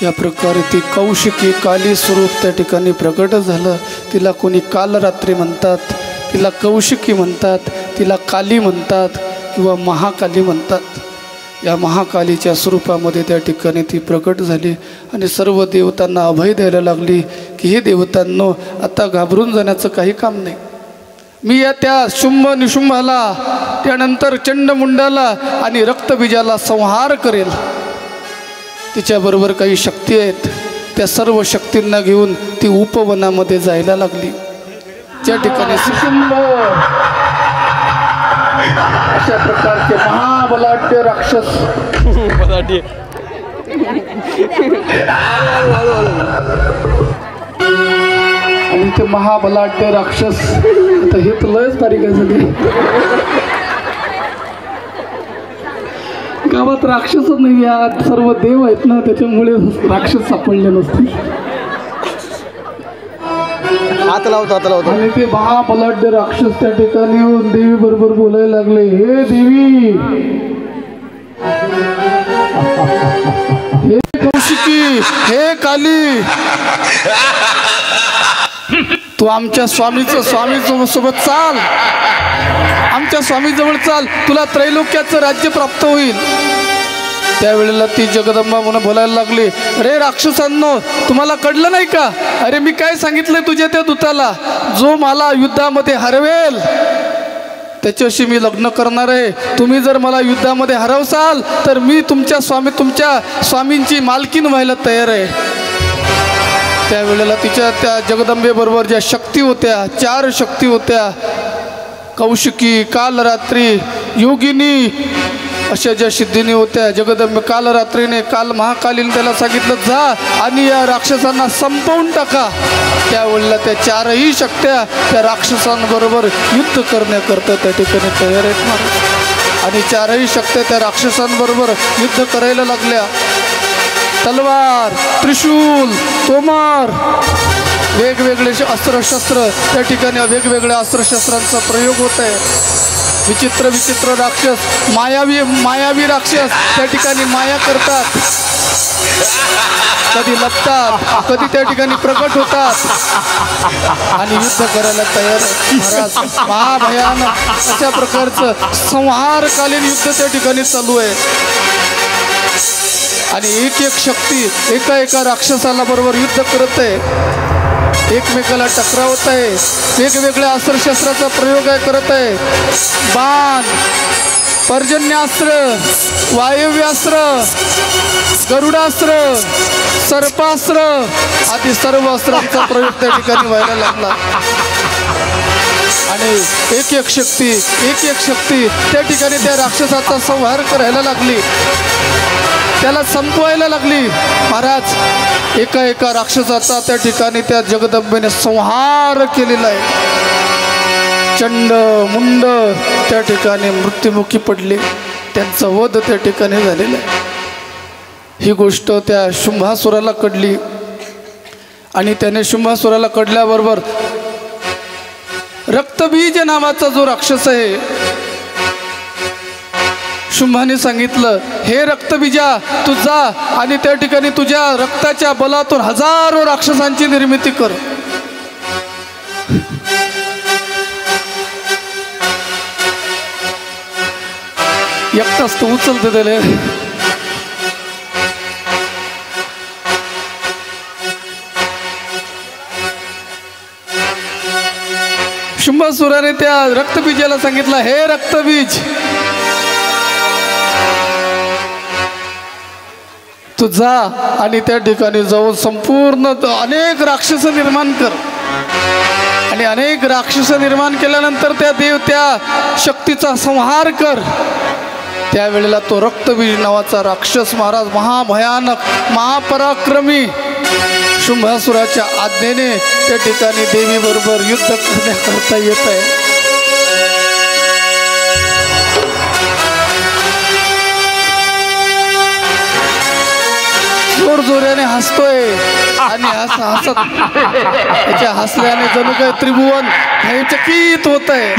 A: ज्या प्रकारे ती कौशिकी काली स्वरूप त्या ठिकाणी प्रकट झालं, तिला कोणी कालरात्री म्हणतात, तिला कौशिकी म्हणतात, तिला काली म्हणतात किंवा महाकाली म्हणतात. या महाकालीच्या स्वरूपामध्ये त्या ठिकाणी ती प्रकट झाली आणि सर्व देवतांना अभय द्यायला लागली की हे देवतांनो, आता घाबरून जाण्याचं काही काम नाही. मी या त्या शुंभ निशुंभाला, त्यानंतर चंडमुंडाला आणि रक्तबीजाला संहार करेल. तिच्याबरोबर काही शक्ती आहेत, त्या सर्व शक्तींना घेऊन ती उपवनामध्ये जायला लागली. ज्या ठिकाणी शुंभ अशा प्रकारचे महाबलाढ्य राक्षस आणि ते महाबलाढ्य राक्षस, आता हे तर लयच तारीख आहे सगळी. गावात राक्षसच नाही, यात सर्व देव आहेत ना, त्याच्यामुळे राक्षस सापडले नसते.
C: हात लावतो
A: आणि ते महाबलाढ्य राक्षस त्या ठिकाणी येऊन देवी बरोबर बोलायला लागले, हे देवी, हे कौशिकी, हे काली, तू आमच्या स्वामी सोबत चाल, आमच्या स्वामी जवळ चाल, तुला त्रैलोक्याचं राज्य प्राप्त होईल. त्यावेळेला ती जगदंबा म्हणून बोलायला लागली, अरे राक्षसांनो, तुम्हाला कळलं नाही का? अरे मी काय सांगितलंय तुझ्या त्या दूताला, जो मला युद्धामध्ये हरवेल त्याच्याशी मी लग्न करणार आहे. तुम्ही जर मला युद्धामध्ये हरवसाल तर मी तुमच्या स्वामींची मालकीण व्हायला तयार आहे. त्यावेळेला तिच्या त्या जगदंबेबरोबर ज्या शक्ती होत्या, 4 शक्ती होत्या, कौशिकी, कालरात्री, योगिनी, अशा ज्या सिद्धीने होत्या. जगदंबे कालरात्रीने, काल महाकालीने त्याला सांगितलं, जा आणि या राक्षसांना संपवून टाका. त्यावेळेला त्या 4ही शक्त्या त्या राक्षसांबरोबर युद्ध करण्याकरता त्या ठिकाणी तयार आहेत आणि 4ही शक्त्या त्या राक्षसांबरोबर युद्ध करायला लागल्या. तलवार, त्रिशूल, तोमार, वेगवेगळे अस्त्रशस्त्र त्या ठिकाणी, वेगवेगळ्या अस्त्रशस्त्रांचा प्रयोग होत आहे. विचित्र विचित्र राक्षस, मायावी राक्षस त्या ठिकाणी माया करतात, कधी लपतात, कधी त्या ठिकाणी प्रकट होतात आणि युद्ध करायला तयार आहे. महाराज, महाभयानक अशा प्रकारचं संहारकालीन युद्ध त्या ठिकाणी चालू आहे आणि एक शक्ती एका राक्षसाला बरोबर युद्ध करत आहे, एकमेकाला टकरावत आहे, वेगवेगळ्या अस्त्रशस्त्राचा प्रयोग करत आहे. बाण, पर्जन्यास्त्र, वायव्यास्त्र, गरुडास्त्र, सर्पास्त्र आदी सर्व अस्त्रांचा प्रयोग त्या ठिकाणी व्हायला लागला आणि एक शक्ती त्या ठिकाणी त्या राक्षसाचा संहार करायला लागली, त्याला संपवायला लागली. महाराज, एका राक्षसाचा त्या ठिकाणी त्या जगदंबेने संहार केलेला आहे. चंड मुंड त्या ठिकाणी मृत्युमुखी पडले, त्यांचा वध त्या ठिकाणी झालेला आहे. ही गोष्ट त्या शुंभासुराला कळली आणि त्याने शुंभासुराला कळल्याबरोबर रक्तबीज नावाचा जो राक्षस आहे, शुंभाने सांगितलं, हे रक्तबीजा, तू जा आणि त्या ठिकाणी तुझ्या रक्ताच्या बलातून हजारो राक्षसांची निर्मिती कर. एकटाच तो उचलते त्याला. शुंभासुराने त्या रक्तबीजाला सांगितलं, हे रक्तबीज, तू जा आणि त्या ठिकाणी जाऊन संपूर्ण अनेक राक्षस निर्माण कर आणि अनेक राक्षस निर्माण केल्यानंतर त्या शक्तीचा संहार कर. त्यावेळेला तो रक्तबीज नावाचा राक्षस, महाराज, महाभयानक महापराक्रमी शुंभासुराच्या आज्ञेने त्या ठिकाणी देवी बरोबर युद्ध करण्याकरता येत आहे. जोरजोराने हसतोय आणि हसत त्याच्या हसल्याने जणू काही त्रिभुवन चकित होत आहे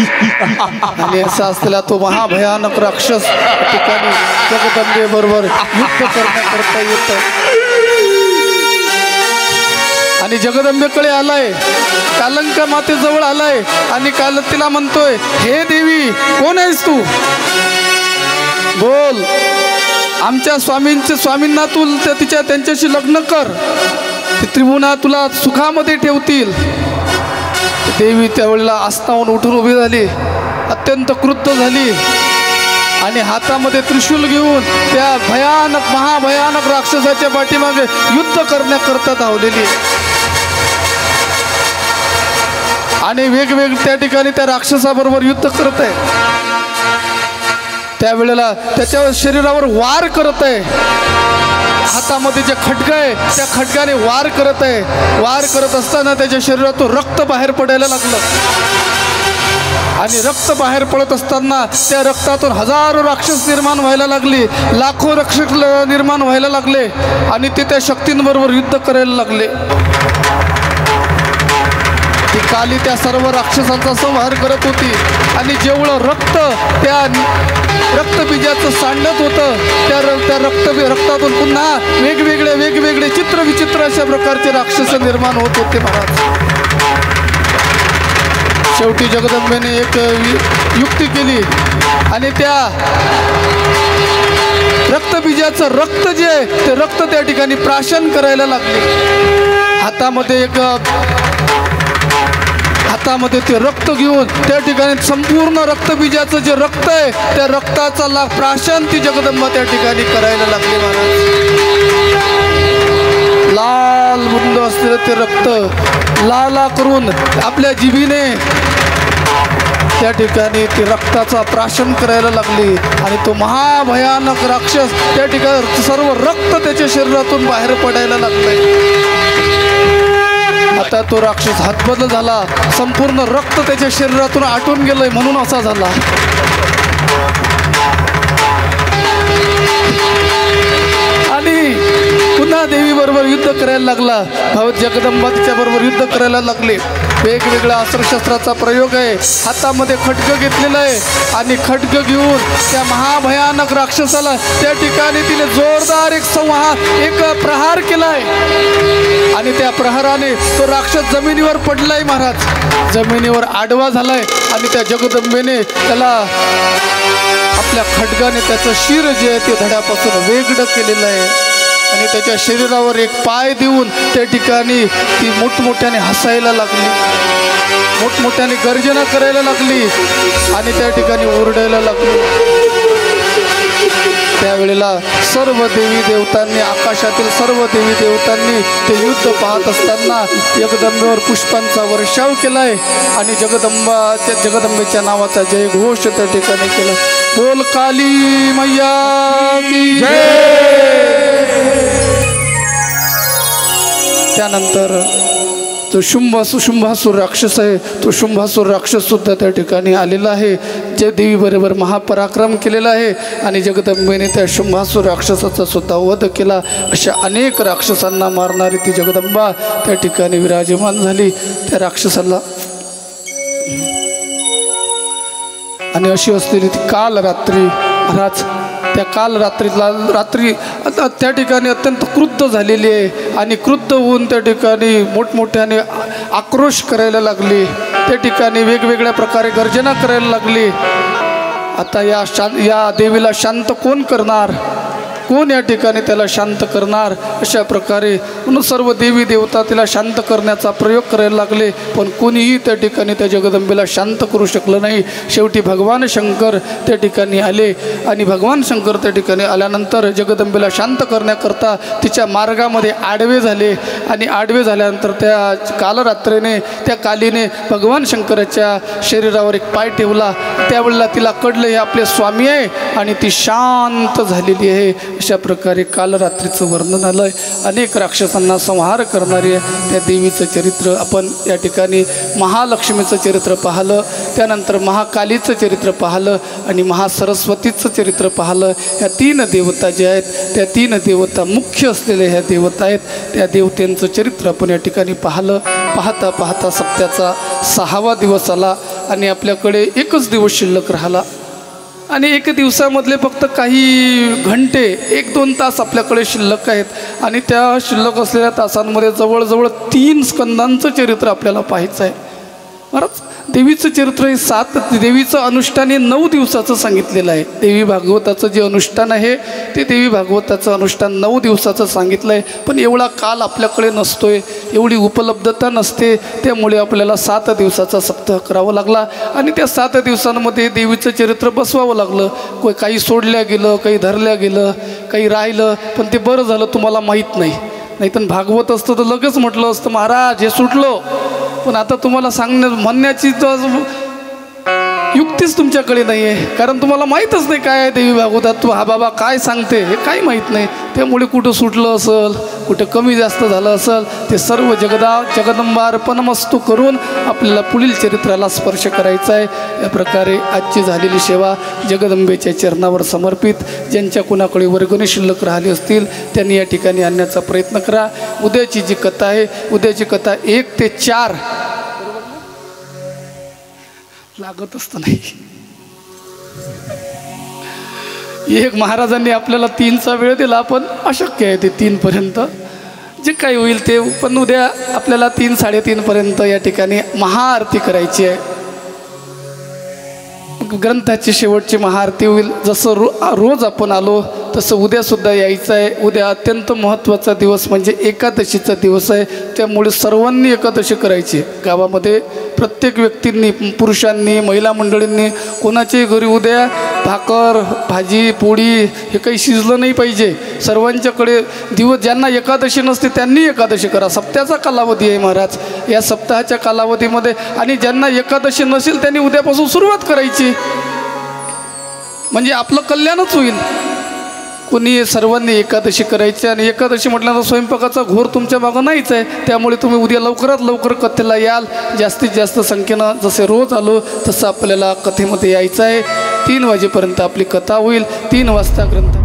A: आणि असा असलेला तो महाभयानक राक्षस ठिकाणी जगदंबे बरोबर युद्ध करण्याकरता येत आहे. आणि जगदंबेकडे आलाय, कालंका मातेजवळ आलाय आणि काल तिला म्हणतोय, हे देवी कोण आहेस तू? बोल. आमच्या स्वामींना तू त्यांच्याशी लग्न कर, ते त्रिभुवना तुला सुखामध्ये ठेवतील. देवी त्यावेळेला आस्थावून उठून उभी झाली, अत्यंत क्रुद्ध झाली आणि हातामध्ये त्रिशूल घेऊन त्या भयानक महाभयानक राक्षसाच्या पाठीमागे युद्ध करण्याकरता धावलेली आणि वेगवेगळ्या त्या ठिकाणी त्या राक्षसाबरोबर युद्ध करत आहे. त्यावेळेला त्याच्या शरीरावर वार करत आहे, हातामध्ये जे खड्ग आहे त्या खड्गाने वार करत आहे. वार करत असताना त्याच्या शरीरातून रक्त बाहेर पडायला लागलं आणि रक्त बाहेर पडत असताना त्या रक्तातून हजारो राक्षस निर्माण व्हायला लागली, लाखो राक्षस निर्माण व्हायला लागले आणि ते त्या शक्तींबरोबर युद्ध करायला लागले. ती काली त्या सर्व राक्षसांचा संहार करत होती आणि जेवढं रक्त त्या रक्तबीजाचं सांडत होतं त्या रक्तातून पुन्हा वेगवेगळे चित्रविचित्र अशा प्रकारचे राक्षस निर्माण होत होते महाराज. शेवटी जगदंबेने एक युक्ती केली आणि त्या रक्तबीजाचं रक्त जे आहे ते रक्त त्या ठिकाणी प्राशन करायला लागले. हातामध्ये ते रक्त घेऊन त्या ठिकाणी संपूर्ण रक्तबीजाचं जे रक्त आहे त्या रक्ताचा प्राशन ती जगदंबा त्या ठिकाणी करायला लागली महाराज. लाल बुंद असलेलं ते रक्त लाला करून आपल्या जिभीने त्या ठिकाणी ती रक्ताचा प्राशन करायला लागली आणि तो महाभयानक राक्षस त्या ठिकाणी सर्व रक्त त्याच्या शरीरातून बाहेर पडायला लागलंय. आता तो राक्षस हतबल झाला, संपूर्ण रक्त त्याच्या शरीरातून आटून गेलंय म्हणून असा झाला. आणि पुन्हा देवी बरोबर युद्ध करायला लागला. जगदंबा तिच्या बरोबर युद्ध करायला लागले. वेगवेगळ्या अस्त्रशस्त्राचा प्रयोग आहे, हातामध्ये खड्ग घेतलेला आहे आणि खड्ग घेऊन त्या महाभयानक राक्षसाला त्या ठिकाणी तिने जोरदार एक प्रहार केलाय आणि त्या प्रहाराने तो राक्षस जमिनीवर पडलाय महाराज. जमिनीवर आडवा झालाय आणि त्या जगदंबेने त्याला आपल्या खड्गाने त्याचं शिर जे आहे ते धड्यापासून वेगळं केलेलं आहे आणि त्याच्या शरीरावर एक पाय देऊन त्या ठिकाणी ती मोठमोठ्याने हसायला लागली, मोठमोठ्याने गर्जना करायला लागली आणि त्या ठिकाणी ओरडायला लागली. त्यावेळेला सर्व देवी देवतांनी, आकाशातील सर्व देवी देवतांनी ते युद्ध पाहत असताना जगदंबेवर पुष्पांचा वर्षाव केलाय आणि जगदंबेच्या नावाचा जयघोष त्या ठिकाणी केला. बोल काली मैया की जय. त्यानंतर जो शुंभासुर राक्षस आहे तो शुंभासुर राक्षस सुद्धा त्या ठिकाणी आलेला आहे, जे देवीबरोबर महापराक्रम केलेला आहे आणि जगदंबेने त्या शुंभासुर राक्षसाचा सुद्धा वध केला. अशा अनेक राक्षसांना मारणारी ती जगदंबा त्या ठिकाणी विराजमान झाली त्या राक्षसाला. आणि अशी असलेली ती काल रात्री महाराज त्या काल रात्री आता त्या ठिकाणी अत्यंत क्रुद्ध झालेली आहे आणि क्रुद्ध होऊन त्या ठिकाणी मोठमोठ्याने आक्रोश करायला लागली, त्या ठिकाणी वेगवेगळ्या प्रकारे गर्जना करायला लागली. आता या देवीला शांत कोण करणार, कोण या ठिकाणी त्याला शांत करणार? अशा प्रकारे म्हणून सर्व देवी देवता तिला शांत करण्याचा प्रयोग करायला लागले, पण कोणीही त्या ठिकाणी त्या जगदंबेला शांत करू शकलं नाही. शेवटी भगवान शंकर त्या ठिकाणी आले आणि भगवान शंकर त्या ठिकाणी आल्यानंतर जगदंबेला शांत करण्याकरता तिच्या मार्गामध्ये आडवे झाले आणि आडवे झाल्यानंतर त्या कालरात्रीने त्या कालीने भगवान शंकराच्या शरीरावर एक पाय ठेवला. त्यावेळेला तिला कळलं हे आपले स्वामी आहे आणि ती शांत झालेली आहे. अशा प्रकारे कालरात्रीचं वर्णन आलं आहे. अनेक राक्षसांना संहार करणारे त्या देवीचं चरित्र आपण या ठिकाणी महालक्ष्मीचं चरित्र पाहिलं, त्यानंतर महाकालीचं चरित्र पाहिलं आणि महासरस्वतीचं चरित्र पाहिलं. ह्या तीन देवता ज्या आहेत त्या तीन देवता मुख्य असलेल्या ह्या देवता आहेत, त्या देवतेंचं चरित्र आपण या ठिकाणी पाहिलं. पाहता पाहता सप्त्याचा 6वा दिवस आला आणि आपल्याकडे एकच दिवस शिल्लक राहिला. आणि एक दिवसामधले फक्त काही घंटे 1-2 तास आपल्याकडे शिल्लक आहेत आणि त्या शिल्लक असलेल्या तासांमध्ये जवळजवळ 3 स्कंदांचं चरित्र आपल्याला पाहायचं आहे. महाराज देवीचं चरित्र हे 7 देवीचं अनुष्ठान हे 9 दिवसाचं सांगितलेलं आहे. देवी भागवताचं जे अनुष्ठान आहे ते देवी भागवताचं अनुष्ठान 9 दिवसाचं सांगितलं आहे. पण एवढा काल आपल्याकडे नसतोय, एवढी उपलब्धता नसते, त्यामुळे आपल्याला 7 दिवसाचा सप्ताह करावा लागला आणि त्या 7 दिवसांमध्ये देवीचं चरित्र बसवावं लागलं. काही सोडल्या गेलं, काही धरल्या गेलं, काही राहिलं, पण ते बरं झालं तुम्हाला माहीत नाही तर भागवत असतं तर लगेच म्हटलं असतं महाराज हे सुटलं. पण आता तुम्हाला म्हणण्याची युक्तीच तुमच्याकडे नाही आहे, कारण तुम्हाला माहीतच नाही काय आहे देवी भागवतात. तू हा बाबा काय सांगते हे काही माहीत नाही, त्यामुळे कुठं सुटलं असेल, कुठं कमी जास्त झालं असेल, ते सर्व जगदंबार्पणमस्तू करून आपल्याला पुढील चरित्राला स्पर्श करायचा आहे. या प्रकारे आजची झालेली सेवा जगदंबेच्या चरणावर समर्पित. ज्यांच्या कुणाकडे वर्गणी शिल्लक राहिली असतील त्यांनी या ठिकाणी आणण्याचा प्रयत्न करा. उद्याची जी कथा आहे, उद्याची कथा 1 ते 4 लागत असतं नाही. एक महाराजांनी आपल्याला 3चा वेळ दिला, पण अशक्य आहे ते 3पर्यंत जे काही होईल ते. पण उद्या आपल्याला 3-3:30 पर्यंत या ठिकाणी महाआरती करायची आहे. ग्रंथाची शेवटची महाआरती होईल. जसं रोज आपण आलो तसं उद्यासुद्धा यायचं आहे. उद्या अत्यंत महत्त्वाचा दिवस म्हणजे एकादशीचा दिवस आहे, त्यामुळे सर्वांनी एकादशी करायची. गावामध्ये प्रत्येक व्यक्तींनी, पुरुषांनी, महिला मंडळींनी, कोणाच्याही घरी उद्या भाकर भाजी पोळी हे काही शिजलं नाही पाहिजे. सर्वांच्याकडे दिवस, ज्यांना एकादशी नसते त्यांनी एकादशी करा. सप्त्याचा कालावधी आहे महाराज या सप्ताहाच्या कालावधीमध्ये, आणि ज्यांना एकादशी नसेल त्यांनी उद्यापासून सुरुवात करायची, म्हणजे आपलं कल्याणच होईल. कोणी सर्वांनी एकादशी करायची, आणि एकादशी म्हटल्यानंतर स्वयंपाकाचा घोर तुमच्या मागं नाहीच आहे. त्यामुळे तुम्ही उद्या लवकरात लवकर कथेला याल. जास्तीत जास्त संख्येनं जसे रोज आलो तसं आपल्याला कथेमध्ये यायचं आहे. 3 वाजेपर्यंत आपली कथा होईल. 3 वाजता ग्रंथ